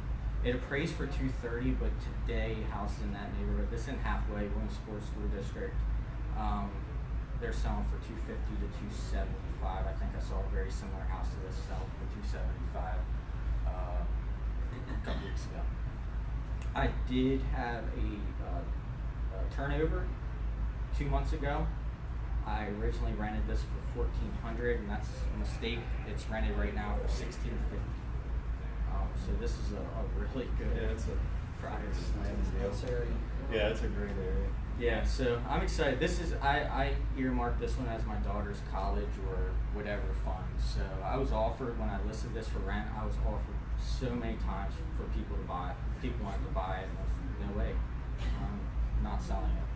It appraised for 230, but today houses in that neighborhood, this in Halfway, Williamsport School District, they're selling for 250 to 275. I think I saw a very similar house to this sell for 275 a couple weeks ago. I did have a turnover 2 months ago. I originally rented this for $1,400, and that's a mistake. It's rented right now for $1,650. So this is a really good. Yeah, it's a product. Nice area. Yeah, it's a great area. Yeah, so I'm excited. This is I earmarked this one as my daughter's college or whatever fund. So I was offered when I listed this for rent. I was offered so many times for people to buy. People wanted to buy it, and I was like, no way, I'm not selling it.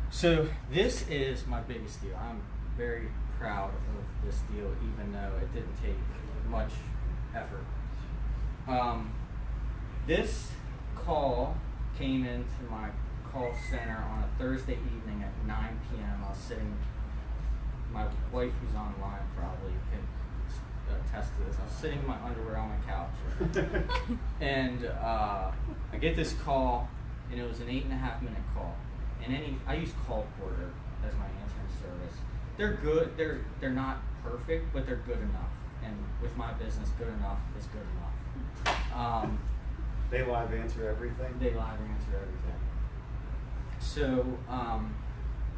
So this is my biggest deal. I'm very proud of this deal, even though it didn't take much effort. This call came into my call center on a Thursday evening at 9 p.m. I was sitting, my wife who's online probably can attest to this. I was sitting in my underwear on my couch, and I get this call, and it was an 8.5 minute call. And I use Call Porter as my answering service. They're good. They're not perfect, but they're good enough. And with my business, good enough is good enough. They live answer everything? They live answer everything. So,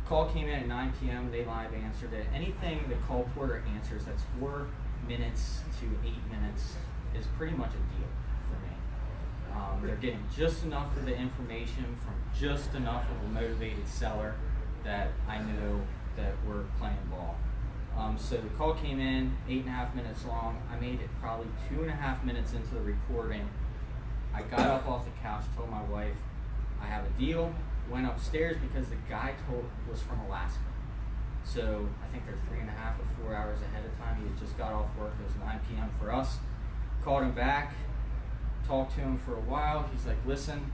call came in at 9 p.m. They live answered it. Anything that Call Porter answers that's 4 minutes to 8 minutes is pretty much a deal for me. They're getting just enough of the information from just enough of a motivated seller that I know that we're playing ball. So the call came in 8.5 minutes long. I made it probably 2.5 minutes into the recording. I got up off the couch, told my wife, I have a deal, went upstairs because the guy was from Alaska. So I think they're 3.5 or 4 hours ahead of time. He had just got off work. It was 9 p.m. for us. Called him back, talked to him for a while. He's like, listen,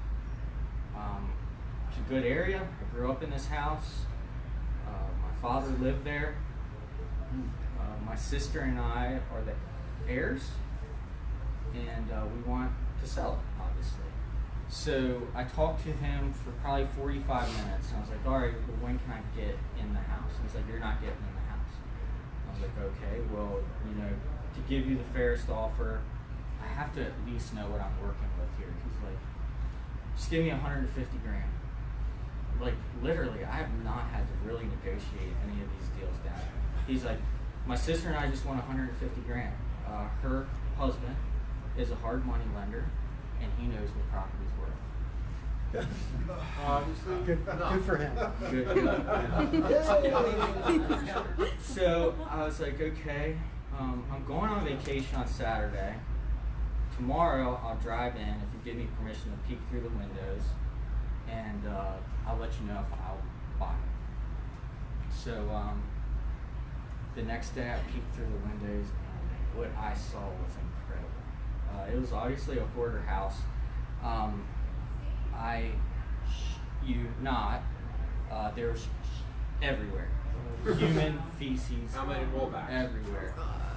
it's a good area. I grew up in this house. My father lived there. My sister and I are the heirs, and we want to sell it, obviously. So I talked to him for probably 45 minutes, and I was like, all right, well, when can I get in the house? And he's like, you're not getting in the house. I was like, okay, well, to give you the fairest offer, I have to at least know what I'm working with here. He's like, just give me 150 grand. Like, literally, I have not had to really negotiate any of these deals down. He's like, my sister and I just want 150 grand. Her husband is a hard money lender, and he knows what property's worth. Obviously, Good for him. Good. So I was like, okay, I'm going on vacation on Saturday. tomorrow I'll drive in if you give me permission to peek through the windows, and I'll let you know if I'll buy it. So the next day I peeked through the windows, and what I saw was incredible. It was obviously a hoarder house. There's everywhere. Human feces. How many rollbacks? Everywhere.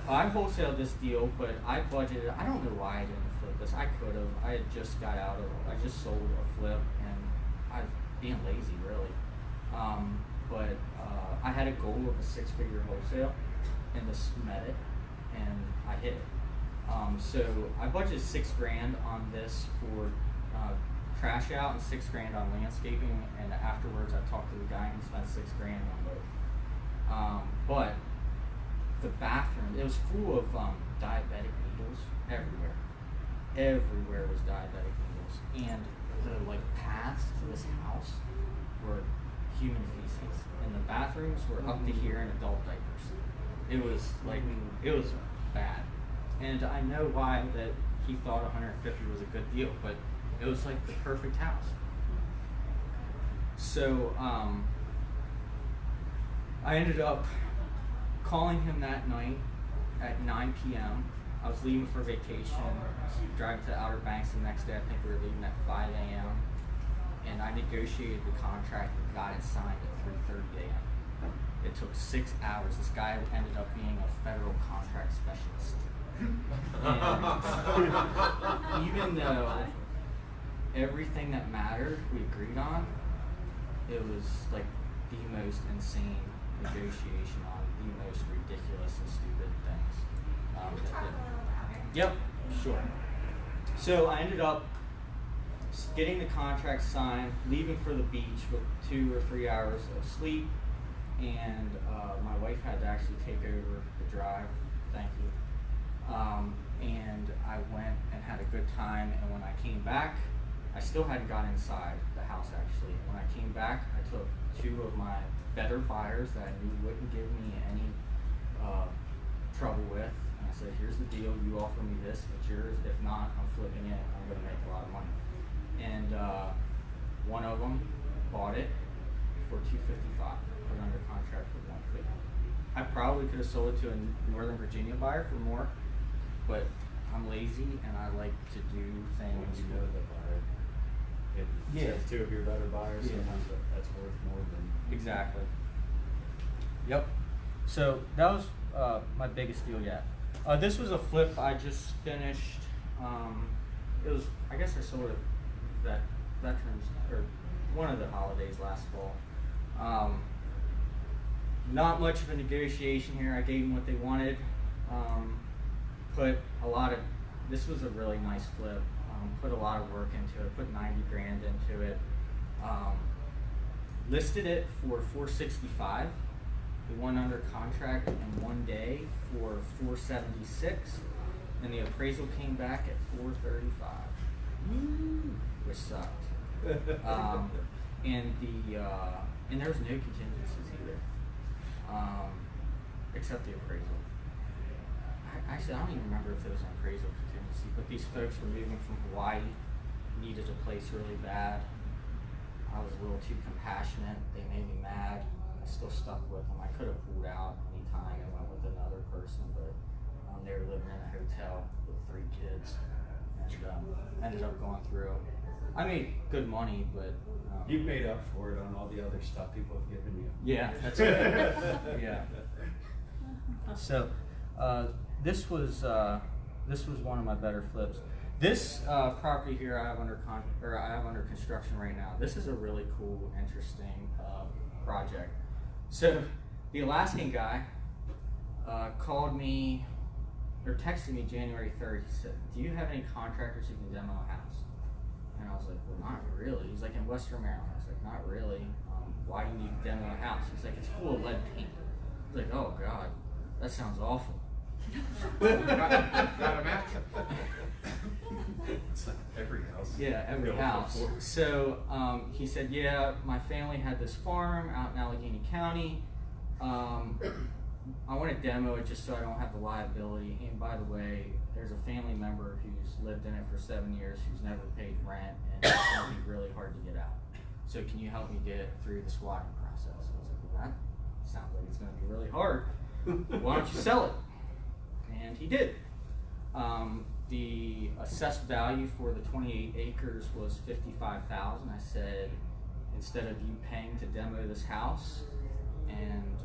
I wholesaled this deal, but I budgeted. I don't know why I didn't flip this. I could have. I had just got out of. I just sold a flip, and I was being lazy, really. But I had a goal of a 6-figure wholesale, and this met it, and I hit it. So I budgeted $6,000 on this for trash out and $6,000 on landscaping, and afterwards I talked to the guy and he spent $6,000 on both. But the bathroom, it was full of diabetic needles everywhere. Everywhere was diabetic needles, and the paths to this house were human feces, and the bathrooms were up to here in adult diapers. It was it was bad, and I know why that he thought 150 was a good deal, but it was the perfect house. So I ended up calling him that night at 9 p.m. I was leaving for vacation, driving to the Outer Banks the next day. I think we were leaving at 5 a.m. And I negotiated the contract and got it signed at 3:30 a.m. It took 6 hours. This guy ended up being a federal contract specialist. And even though everything that mattered we agreed on, it was the most insane negotiation on the most ridiculous and stupid things. Yep, sure. So I ended up getting the contract signed, leaving for the beach with 2 or 3 hours of sleep, and my wife had to actually take over the drive. Thank you. And I went and had a good time, and when I came back, I still hadn't got inside the house actually. When I came back, I took 2 of my better buyers that I knew wouldn't give me any trouble with, and I said, here's the deal, you offer me this, it's yours. If not, I'm flipping it, I'm gonna make a lot of money. And one of them bought it for $255, put under contract for $150. I probably could have sold it to a Northern Virginia buyer for more, but I'm lazy and I like to do things. You know the buyer. It says 2 of your better buyers, sometimes that's worth more than. Exactly. Yep. So that was my biggest deal yet. This was a flip I just finished. It was, I guess I sold it that Veterans, or one of the holidays last fall. Not much of a negotiation here. I gave them what they wanted. This was a really nice flip. Put a lot of work into it, put $90,000 into it. Listed it for $465. We went under contract in 1 day for $476, and the appraisal came back at $435, which sucked. And there was no contingencies either, except the appraisal. Actually, I don't even remember if there was an appraisal contingency, but these folks were moving from Hawaii, needed a place really bad. I was a little too compassionate. They made me mad. I still stuck with them. I could have pulled out any time and went with another person, but they were living in a hotel with 3 kids, and ended up going through. I made good money, but You've made up for it on all the other stuff people have given you. Yeah, that's right. Yeah. So this was one of my better flips. This property here I have under construction right now. This is a really cool, interesting project. So the Alaskan guy called me or texted me January 3rd. He said, "Do you have any contractors who can demo a house?" And I was like, "Well, not really." He's like, "In Western Maryland." I was like, "Not really. Why do you need to demo a house?" He's like, "It's full of lead paint." I was like, "Oh God, that sounds awful." Got a match. It's like every house. Yeah, every house. So he said, "Yeah, my family had this farm out in Allegheny County. I want to demo it just so I don't have the liability. And by the way, there's a family member who's lived in it for 7 years who's never paid rent, and it's gonna be really hard to get out. So can you help me get through the squatting process? I was like, well, that sounds like it's gonna be really hard. Why don't you sell it? And he did. The assessed value for the 28 acres was $55,000. I said, instead of you paying to demo this house, and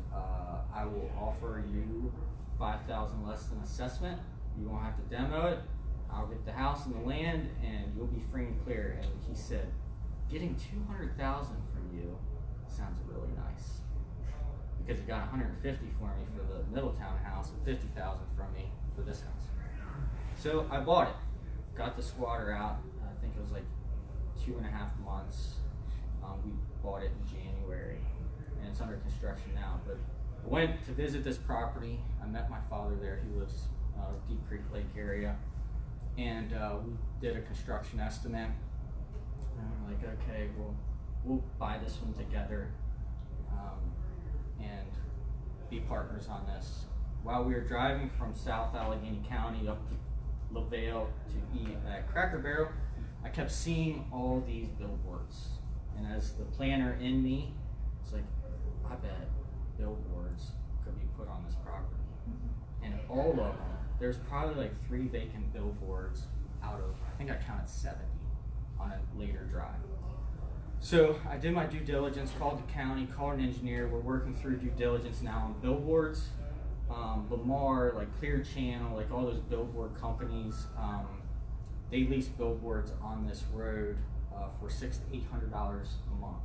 I will offer you $5,000 less than assessment. You won't have to demo it. I'll get the house and the land, and you'll be free and clear. And he said, getting $200,000 from you sounds really nice, because he got $150 for me for the Middletown house and $50,000 from me for this house. So I bought it, got the squatter out. I think it was like 2.5 months. We bought it in January, and it's under construction now. But I went to visit this property. I met my father there. He lives Deep Creek Lake area, and we did a construction estimate. And I'm like, okay, we'll buy this one together and be partners on this. While we were driving from South Allegheny County up to LaVale to eat at Cracker Barrel, I kept seeing all these billboards. And as the planner in me, it's like, I bet billboards could be put on this property. And all of them, there's probably like 3 vacant billboards out of, I think I counted 70 on a later drive. So I did my due diligence, called the county, called an engineer. We're working through due diligence now on billboards. Lamar, like Clear Channel, like all those billboard companies, they lease billboards on this road for $600 to $800 a month,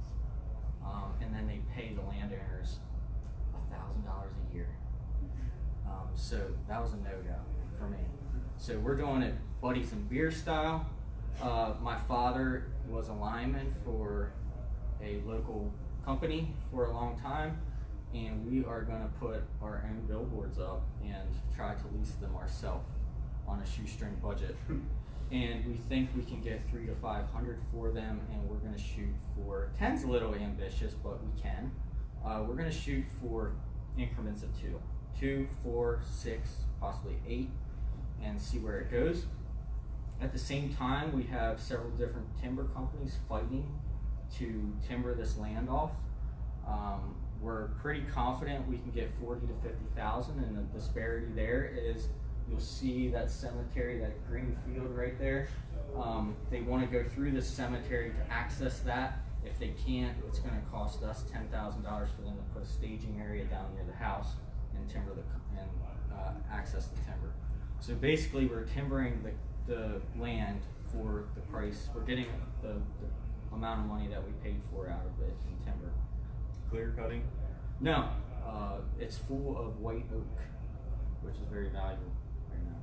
and then they pay the landowners $1,000 a year. So that was a no-go for me. So we're doing it buddies and beer style. My father was a lineman for a local company for a long time, and we are going to put our own billboards up and try to lease them ourselves on a shoestring budget. And we think we can get 300 to 500 for them, and we're going to shoot for 10's a little ambitious, but we can. We're going to shoot for increments of 2, 4, 6, possibly 8, and see where it goes. At the same time, we have several different timber companies fighting to timber this land off. We're pretty confident we can get 40 to 50,000, and the disparity there is, you'll see that cemetery, that green field right there. They want to go through this cemetery to access that. If they can't, it's going to cost us $10,000 for them to put a staging area down near the house and timber access the timber. So basically, we're timbering the land for the price. We're getting the amount of money that we paid for out of it in timber. Clear cutting? No, it's full of white oak, which is very valuable right now.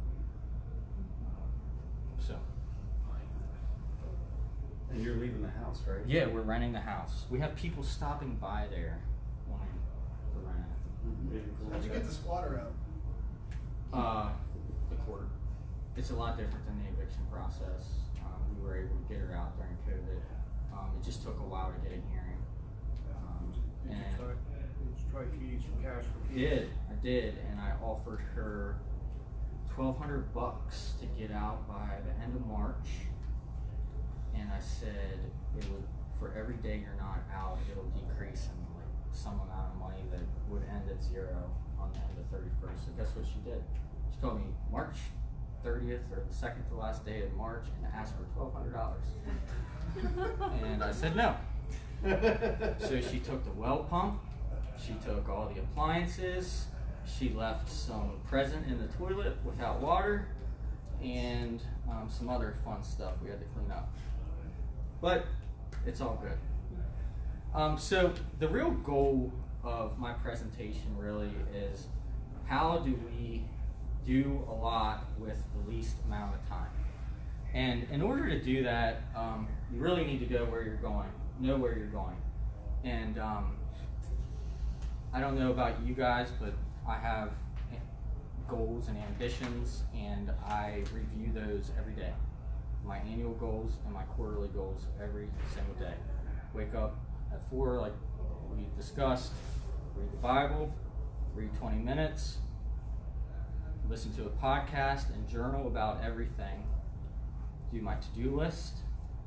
So. And you're leaving the house, right? Yeah, we're renting the house. We have people stopping by there wanting to rent it. How'd you get the squatter out? The court. It's a lot different than the eviction process. We were able to get her out during COVID. It just took a while to get a hearing. Did you try to use some cash for keys? I did, and I offered her $1,200 to get out by the end of March. And I said it would, for every day you're not out, it'll decrease in like some amount of money that would end at 0 on the end of 31st. So guess what she did? She told me March 30th or the second to last day of March, and asked for $1,200. And I said no. So she took the well pump, she took all the appliances, she left some present in the toilet without water, and some other fun stuff we had to clean up. But it's all good. So the real goal of my presentation really is, how do we do a lot with the least amount of time? And in order to do that, you really need to go where you're going, know where you're going. And I don't know about you guys, but I have goals and ambitions, and I review those every day. My annual goals and my quarterly goals every single day. Wake up at 4, like we discussed, read the Bible, read 20 minutes, listen to a podcast and journal about everything. Do my to-do list,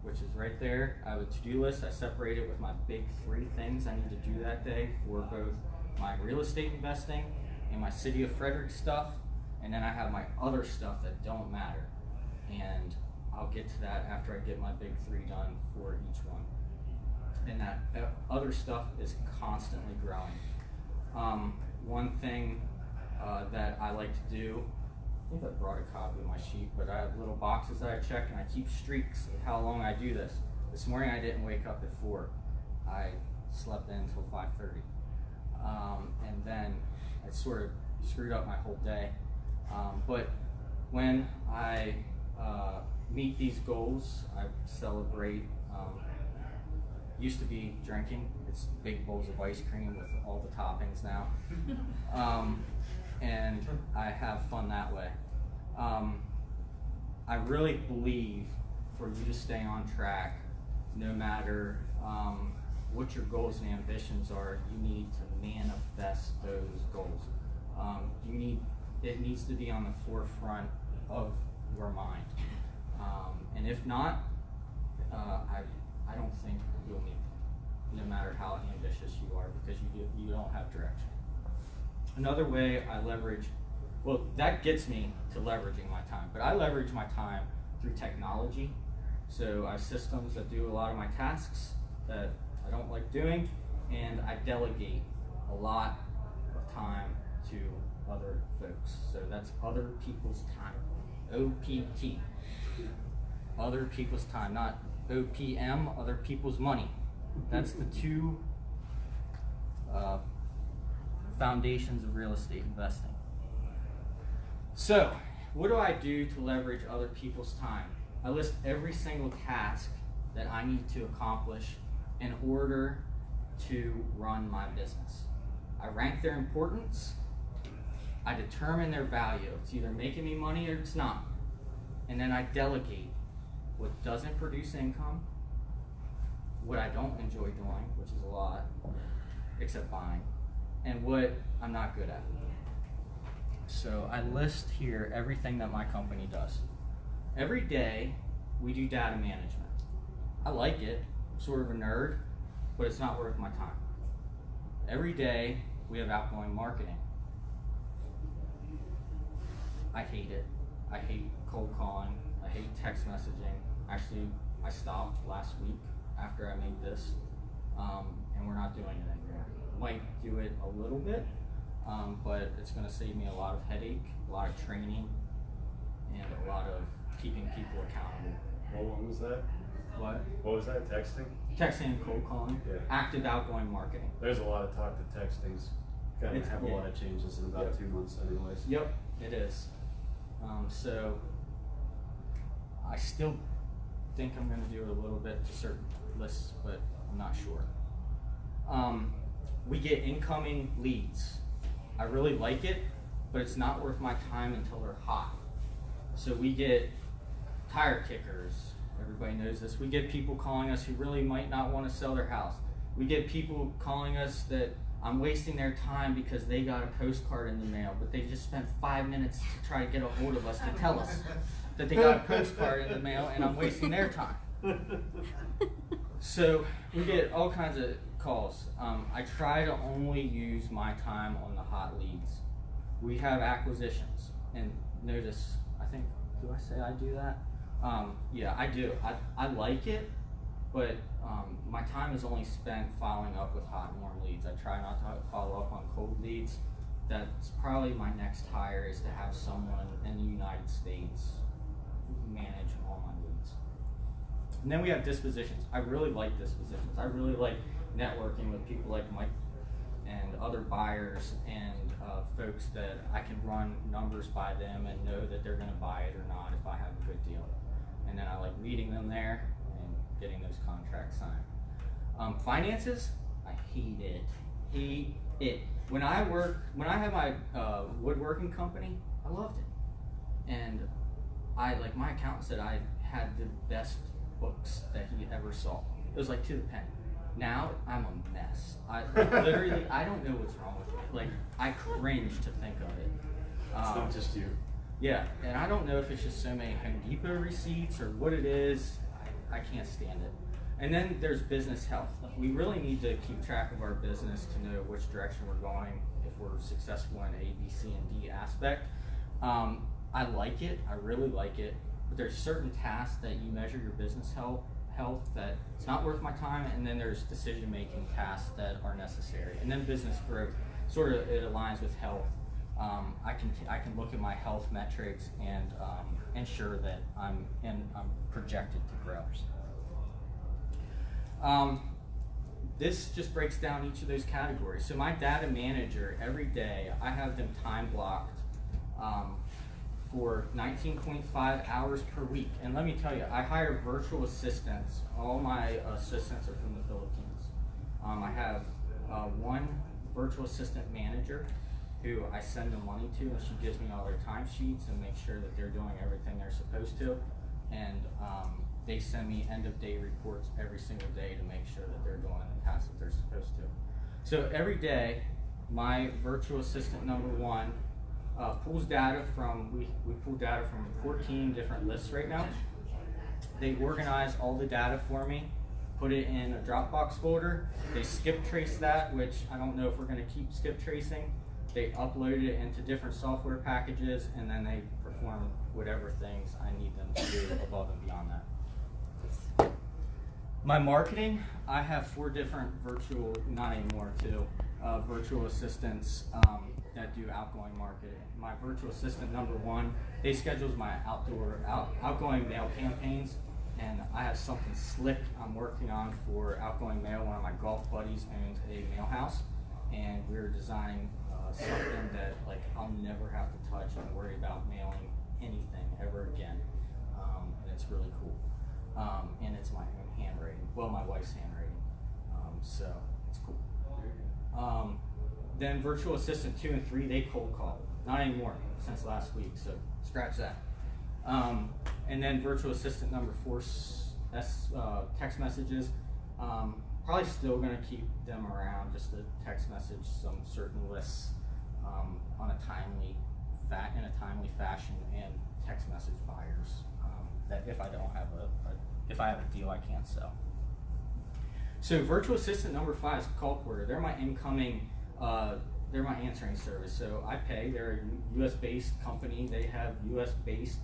which is right there. I have a to-do list. I separate it with my big 3 things I need to do that day for both my real estate investing and my City of Frederick stuff. And then I have my other stuff that don't matter. And I'll get to that after I get my big 3 done for each one. And that other stuff is constantly growing. One thing that I like to do, I think I brought a copy of my sheet, but I have little boxes that I check, and I keep streaks of how long I do this. This morning I didn't wake up at 4. I slept in until 5:30. And then it sort of screwed up my whole day. But when I meet these goals, I celebrate. Used to be drinking. It's big bowls of ice cream with all the toppings now. And I have fun that way. I really believe for you to stay on track, no matter what your goals and ambitions are, you need to manifest those goals. It needs to be on the forefront of your mind. And if not, I don't think you'll meet it, no matter how ambitious you are, because you don't have direction. Another way I leverage, well, that gets me to leveraging my time, but I leverage my time through technology. So I have systems that do a lot of my tasks that I don't like doing, and I delegate a lot of time to other folks. So that's other people's time, OPT. Other people's time, not OPM, other people's money. That's the 2 foundations of real estate investing. So, what do I do to leverage other people's time? I list every single task that I need to accomplish in order to run my business. I rank their importance. I determine their value. It's either making me money or it's not. And then I delegate what doesn't produce income, what I don't enjoy doing, which is a lot, except buying, and what I'm not good at. So I list here everything that my company does. Every day we do data management. I like it, I'm sort of a nerd, but it's not worth my time. Every day we have outgoing marketing. I hate it. I hate cold calling. I hate text messaging. Actually, I stopped last week after I made this, and we're not doing it anymore. Might do it a little bit, but it's going to save me a lot of headache, a lot of training, and a lot of keeping people accountable. What one was that? What? What was that? Texting? Texting and cold calling. Yeah. Active outgoing marketing. There's a lot of talk to texting's gonna have a yeah. lot of changes in about Yep. 2 months anyways. Yep, it is. So I still think I'm going to do it a little bit to certain lists, but I'm not sure. We get incoming leads. I really like it, but it's not worth my time until they're hot. So we get tire kickers. Everybody knows this. We get people calling us who really might not want to sell their house. We get people calling us that I'm wasting their time because they got a postcard in the mail, but they just spent 5 minutes to try to get a hold of us to tell us that they got a postcard in the mail, and I'm wasting their time. So we get all kinds of calls. I try to only use my time on the hot leads. We have acquisitions, and notice, I think, do I say I do that? Yeah, I do. I like it, but my time is only spent following up with hot and warm leads. I try not to follow up on cold leads. That's probably my next hire, is to have someone in the United States manage all my leads. And then we have dispositions. I really like dispositions. I really like networking with people like Mike and other buyers and folks that I can run numbers by them and know that they're going to buy it or not if I have a good deal. And then I like meeting them there and getting those contracts signed. Finances, I hate it. Hate it. When I had my woodworking company, I loved it. And my accountant said I had the best books that he ever saw. It was like to the penny. Now I'm a mess. I literally, I don't know what's wrong with me. Like, I cringe to think of it. It's not just you. Yeah, and I don't know if it's just so many Home Depot receipts or what it is. I can't stand it. And then there's business health. We really need to keep track of our business to know which direction we're going, if we're successful in A, B, C, and D aspect. I like it, I really like it, but there's certain tasks that you measure your business health that it's not worth my time, and then there's decision-making tasks that are necessary. And then business growth, sort of it aligns with health. I can look at my health metrics and ensure that I'm projected to grow. This just breaks down each of those categories. So my data manager, every day, I have them time blocked for 19.5 hours per week. And let me tell you, I hire virtual assistants. All my assistants are from the Philippines. I have one virtual assistant manager who I send the money to, and she gives me all their timesheets and makes sure that they're doing everything they're supposed to. And they send me end of day reports every single day to make sure that they're doing the tasks that they're supposed to. So every day, my virtual assistant number one pulls data from, we pull data from 14 different lists right now. They organize all the data for me, put it in a Dropbox folder. They skip trace that, which I don't know if we're gonna keep skip tracing. They upload it into different software packages, and then they perform whatever things I need them to do above and beyond that. My marketing, I have 4 different virtual, not anymore, 2 virtual assistants that do outgoing marketing. My virtual assistant number one, they schedules my outgoing mail campaigns, and I have something slick I'm working on for outgoing mail. One of my golf buddies owns a mail house, and we're designing something that like I'll never have to touch and worry about mailing anything ever again, and it's really cool. And it's my own handwriting, well, my wife's handwriting, so it's cool. Then virtual assistant 2 and 3, they cold call. Not anymore since last week, so scratch that. And then virtual assistant number 4, text messages. Probably still gonna keep them around just to text message some certain lists on a timely fashion, and text message buyers that if I don't have if I have a deal I can't sell. So virtual assistant number 5 is call porter. They're my incoming, they're my answering service. So I pay, they're a US based company. They have US based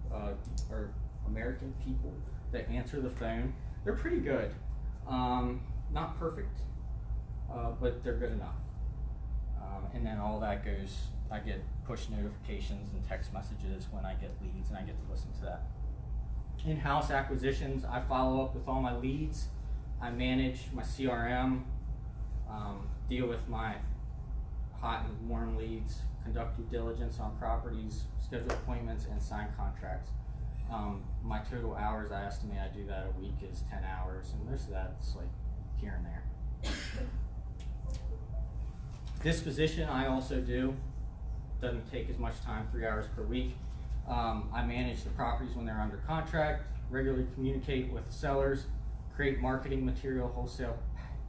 or American people that answer the phone. They're pretty good. Not perfect, but they're good enough. And then all that goes, I get push notifications and text messages when I get leads, and I get to listen to that. In-house acquisitions, I follow up with all my leads. I manage my CRM, deal with my hot and warm leads, conduct due diligence on properties, schedule appointments, and sign contracts. My total hours, I estimate I do that a week is 10 hours, and most of that's like here and there. Disposition I also do. Doesn't take as much time, 3 hours per week. I manage the properties when they're under contract, regularly communicate with the sellers, create marketing material, wholesale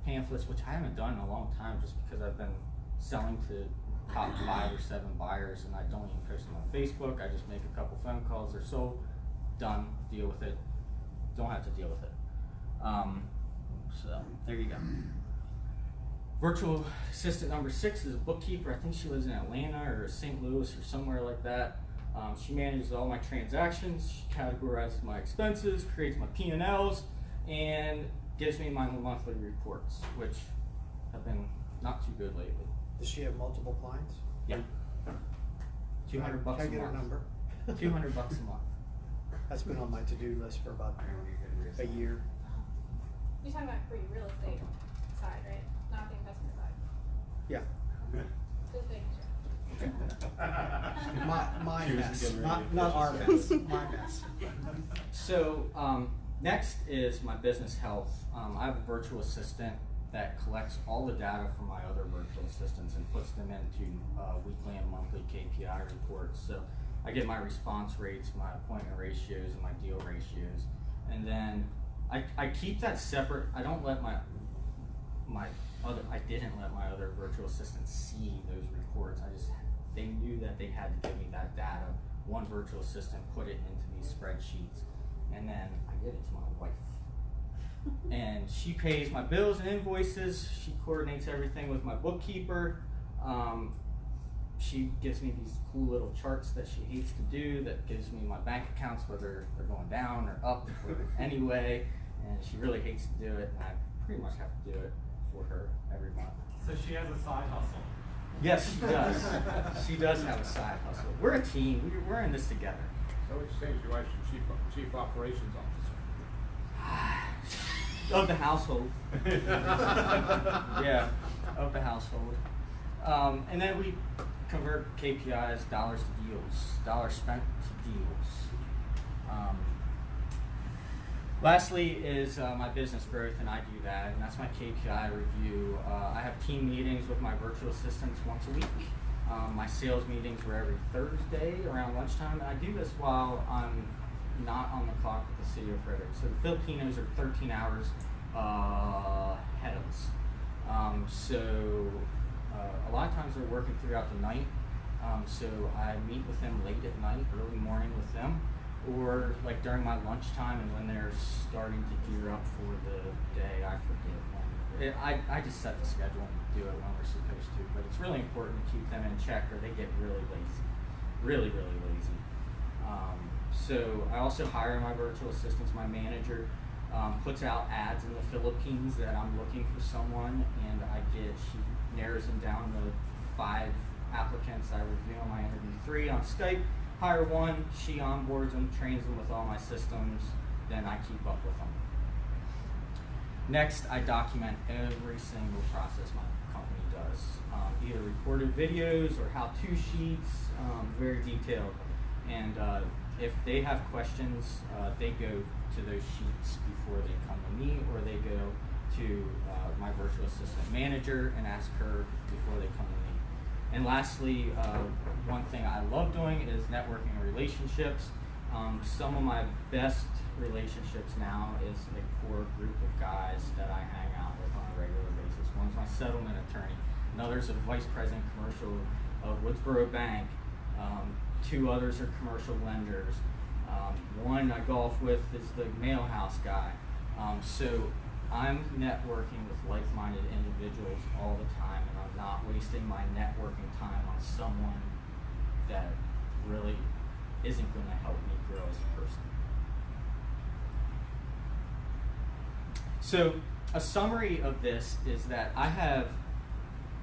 pamphlets, which I haven't done in a long time just because I've been selling to top 5 or 7 buyers, and I don't even post them on Facebook. I just make a couple phone calls, they're sold, done, deal with it, don't have to deal with it. So there you go. Virtual assistant number 6 is a bookkeeper. I think she lives in Atlanta or St. Louis or somewhere like that. She manages all my transactions, she categorizes my expenses, creates my P&Ls, and gives me my monthly reports, which have been not too good lately. Does she have multiple clients? Yeah. $200 bucks a month. Can I get her number? $200 bucks a month. That's been on my to-do list for about a year. You're talking about for your real estate side, right? Not the investment side. Yeah. Just making sure. My mess, not our mess, my mess. So next is my business health. I have a virtual assistant that collects all the data from my other virtual assistants and puts them into weekly and monthly KPI reports. So I get my response rates, my appointment ratios, and my deal ratios. And then I keep that separate. I don't let I didn't let my other virtual assistants see those reports. I just they knew that they had to give me that data. One virtual assistant put it into these spreadsheets, and then I give it to my wife. And she pays my bills and invoices. She coordinates everything with my bookkeeper. She gives me these cool little charts that she hates to do, that gives me my bank accounts, whether they're going down or up or anyway. And she really hates to do it, and I pretty much have to do it for her every month. So she has a side hustle. Yes, she does. She does have a side hustle. We're a team. We're in this together. So what you're saying is your wife's your chief operations officer. Of the household. Yeah, of the household. And then we convert KPIs, dollars to deals, dollars spent to deals. Lastly is my business growth, and I do that, and that's my KPI review. I have team meetings with my virtual assistants once a week. My sales meetings were every Thursday around lunchtime, and I do this while I'm not on the clock with the city of Frederick. So the Filipinos are 13 hours ahead of us. A lot of times they're working throughout the night. So I meet with them late at night, early morning with them, or like during my lunchtime, and when they're starting to gear up for the day, I forget when. I just set the schedule and do it when we're supposed to, but it's really important to keep them in check or they get really lazy, really lazy. So I also hire my virtual assistants. My manager puts out ads in the Philippines that I'm looking for someone, and she narrows them down to 5 applicants. I review them, I interview 3 on Skype, hire 1, she onboards them, trains them with all my systems, then I keep up with them. Next, I document every single process my company does, either recorded videos or how-to sheets, very detailed. And if they have questions, they go to those sheets before they come to me, or they go to my virtual assistant manager and ask her before they come to me. And lastly, one thing I love doing is networking and relationships. Some of my best relationships now is a core group of guys that I hang out with on a regular basis. One's my settlement attorney. Another's a vice president commercial of Woodsboro Bank. 2 others are commercial lenders. One I golf with is the mail house guy. So I'm networking with like-minded individuals all the time, and I'm not wasting my networking time on someone that really isn't going to help me grow as a person. So a summary of this is that I have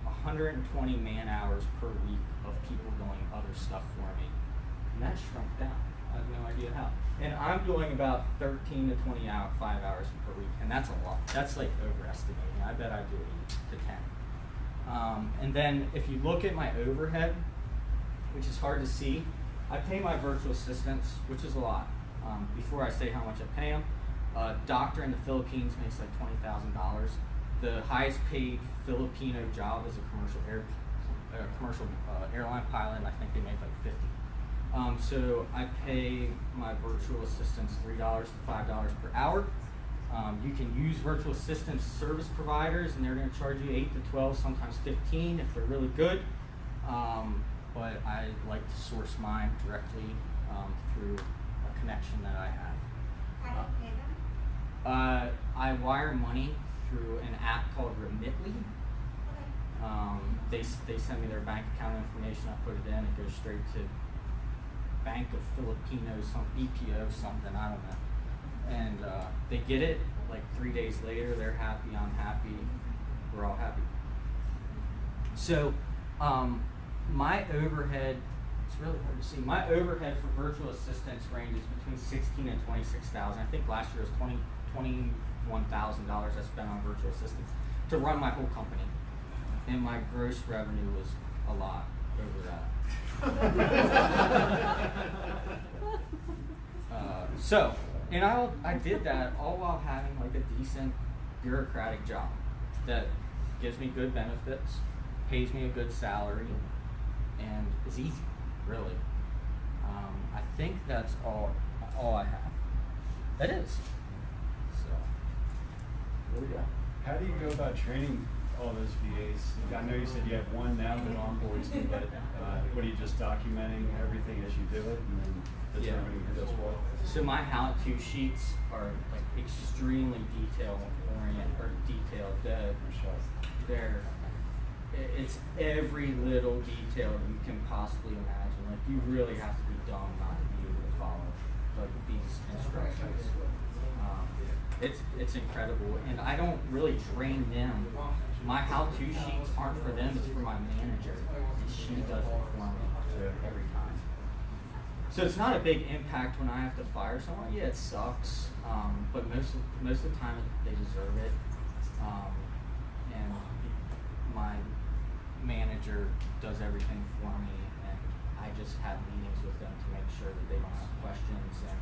120 man-hours per week of people doing other stuff for me, and that shrunk down. I have no idea how. And I'm doing about 13 to 5 hours per week, and that's a lot. That's like overestimating. I bet I do 8 to 10. And then if you look at my overhead, which is hard to see, I pay my virtual assistants, which is a lot. Before I say how much I pay them, a doctor in the Philippines makes like $20,000. The highest paid Filipino job is a commercial airline pilot. I think they make like 50. So I pay my virtual assistants $3 to $5 per hour. You can use virtual assistants service providers, and they're going to charge you 8 to 12, sometimes 15 if they're really good. But I like to source mine directly through a connection that I have. How do you pay them? I wire money through an app called Remitly. They send me their bank account information. I put it in. It goes straight to Bank of Filipinos, some BPO, something, I don't know. And they get it like 3 days later. They're happy. I'm happy. We're all happy. So my overhead, it's really hard to see. My overhead for virtual assistants ranges between $16,000 and $26,000. I think last year was $21,000 I spent on virtual assistants to run my whole company, and my gross revenue was a lot over that. And I did that all while having like a decent bureaucratic job that gives me good benefits, pays me a good salary, and is easy, really. I think that's all I have. That is. So, there we go. How do you go about training all those VAs? I know you said you have one now that onboards you, but what are you just documenting everything as you do it and then determining who does what? So my how-to sheets are like extremely detailed. It's every little detail you can possibly imagine. Like you really have to be dumb not to be able to follow like these instructions. It's incredible, and I don't really train them. My how-to sheets aren't for them; it's for my manager, and she does it for me every time. So it's not a big impact when I have to fire someone. Yeah, it sucks, but most of the time they deserve it. And my manager does everything for me, and I just have meetings with them to make sure that they don't have questions. And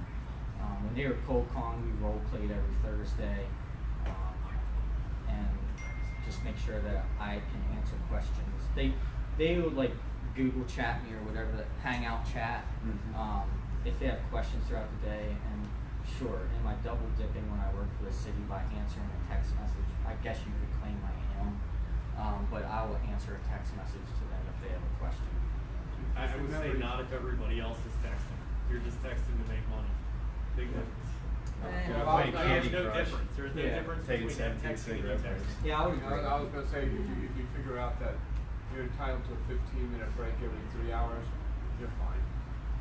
when they were cold calling, we role played every Thursday, and just make sure that I can answer questions. They would like Google chat me or whatever, the Hangout chat, if they have questions throughout the day. And sure, am I double dipping when I work for the city by answering a text message? I guess you could claim I am, but I will answer a text message to them if they have a question. I would say not if everybody else is texting. You're just texting to make money. Big difference. There's no difference. There's no difference between that texting and texting. Yeah, I was gonna say, if you figure out that you're entitled to a 15-minute break every 3 hours, you're fine.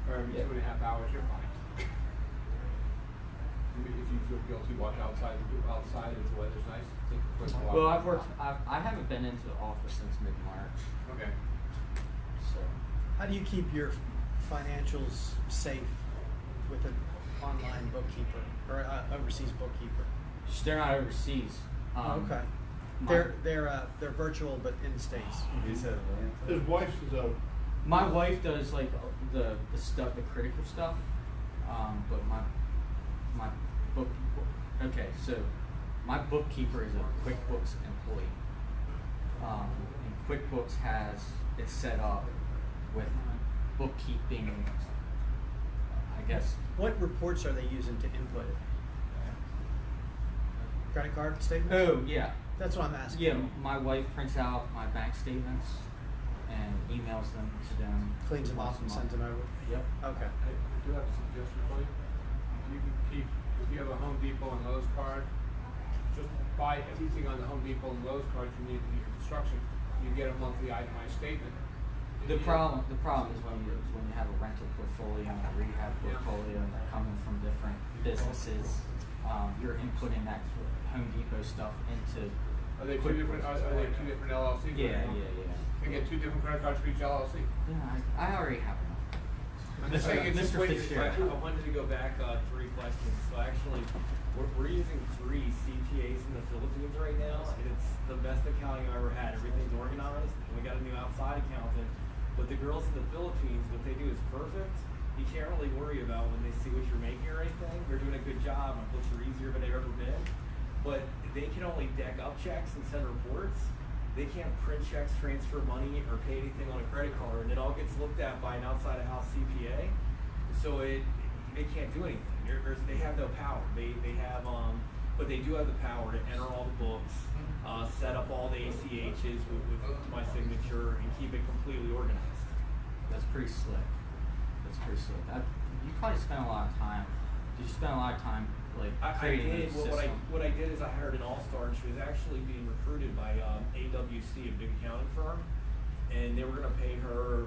Or every 2.5 hours, you're fine. If you feel guilty, walk outside if the weather's nice. Take a quick walk. Well, I haven't been into the office since mid-March. Okay. So. How do you keep your financials safe with an online bookkeeper or overseas bookkeeper? They're not overseas. Okay. They're virtual but in the States. His wife is my wife does like the stuff, the critical stuff, but my book. Okay, so my bookkeeper is a QuickBooks employee, and QuickBooks has it set up with bookkeeping. I guess. What reports are they using to input it? Credit card statements? Oh yeah. That's what I'm asking. Yeah, my wife prints out my bank statements and emails them to them. Cleans them off and sends them over? Yep. Okay. I do have a suggestion for you. If you have a Home Depot and Lowe's card, just buy everything on the Home Depot and Lowe's card you need to do your construction. You get a monthly itemized statement. The problem is when you have a rental portfolio and a rehab portfolio and they're coming from different businesses, you're inputting that Home Depot stuff into. Are they two different LLCs? Yeah. They get 2 different credit cards for each LLC. Yeah, I already have enough. I'm just saying it's Mr. Fitzgerald. I wanted to go back 3 questions. So actually, we're using 3 CPAs in the Philippines right now, and it's the best accounting I've ever had. Everything's organized, and we got a new outside accountant. But the girls in the Philippines, what they do is perfect. You can't really worry about when they see what you're making or anything. They're doing a good job. My books are easier than they've ever been. But they can only deck up checks and send reports. They can't print checks, transfer money, or pay anything on a credit card, and it all gets looked at by an outside of house CPA. So they can't do anything. They have no power. They have but they do have the power to enter all the books, set up all the ACHs with my signature, and keep it completely organized. That's pretty slick. You probably spent a lot of time. Did you spend a lot of time creating a system? What I did is I hired an all-star, and she was actually being recruited by AWC, a big accounting firm, and they were going to pay her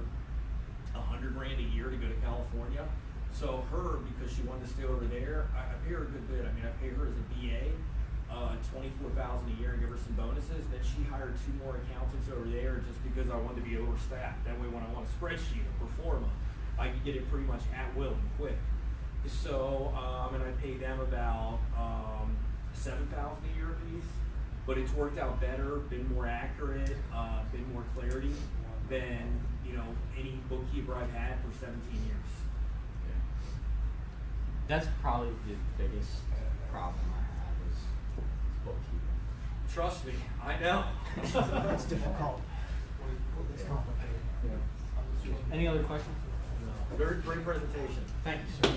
$100,000 a year to go to California. So her, because she wanted to stay over there, I pay her a good bit. I mean, I pay her as a BA, $24,000 a year, and give her some bonuses. Then she hired 2 more accountants over there just because I wanted to be overstaffed. That way, when I want a spreadsheet or performa, I could get it pretty much at will and quick. So, and I paid them about $7,000 a year apiece, but it's worked out better, been more accurate, been more clarity than any bookkeeper I've had for 17 years. That's probably the biggest problem I have is bookkeeping. Trust me, I know. It's difficult. It's complicated. Yeah. Any other questions? Very great presentation. Thank you, sir.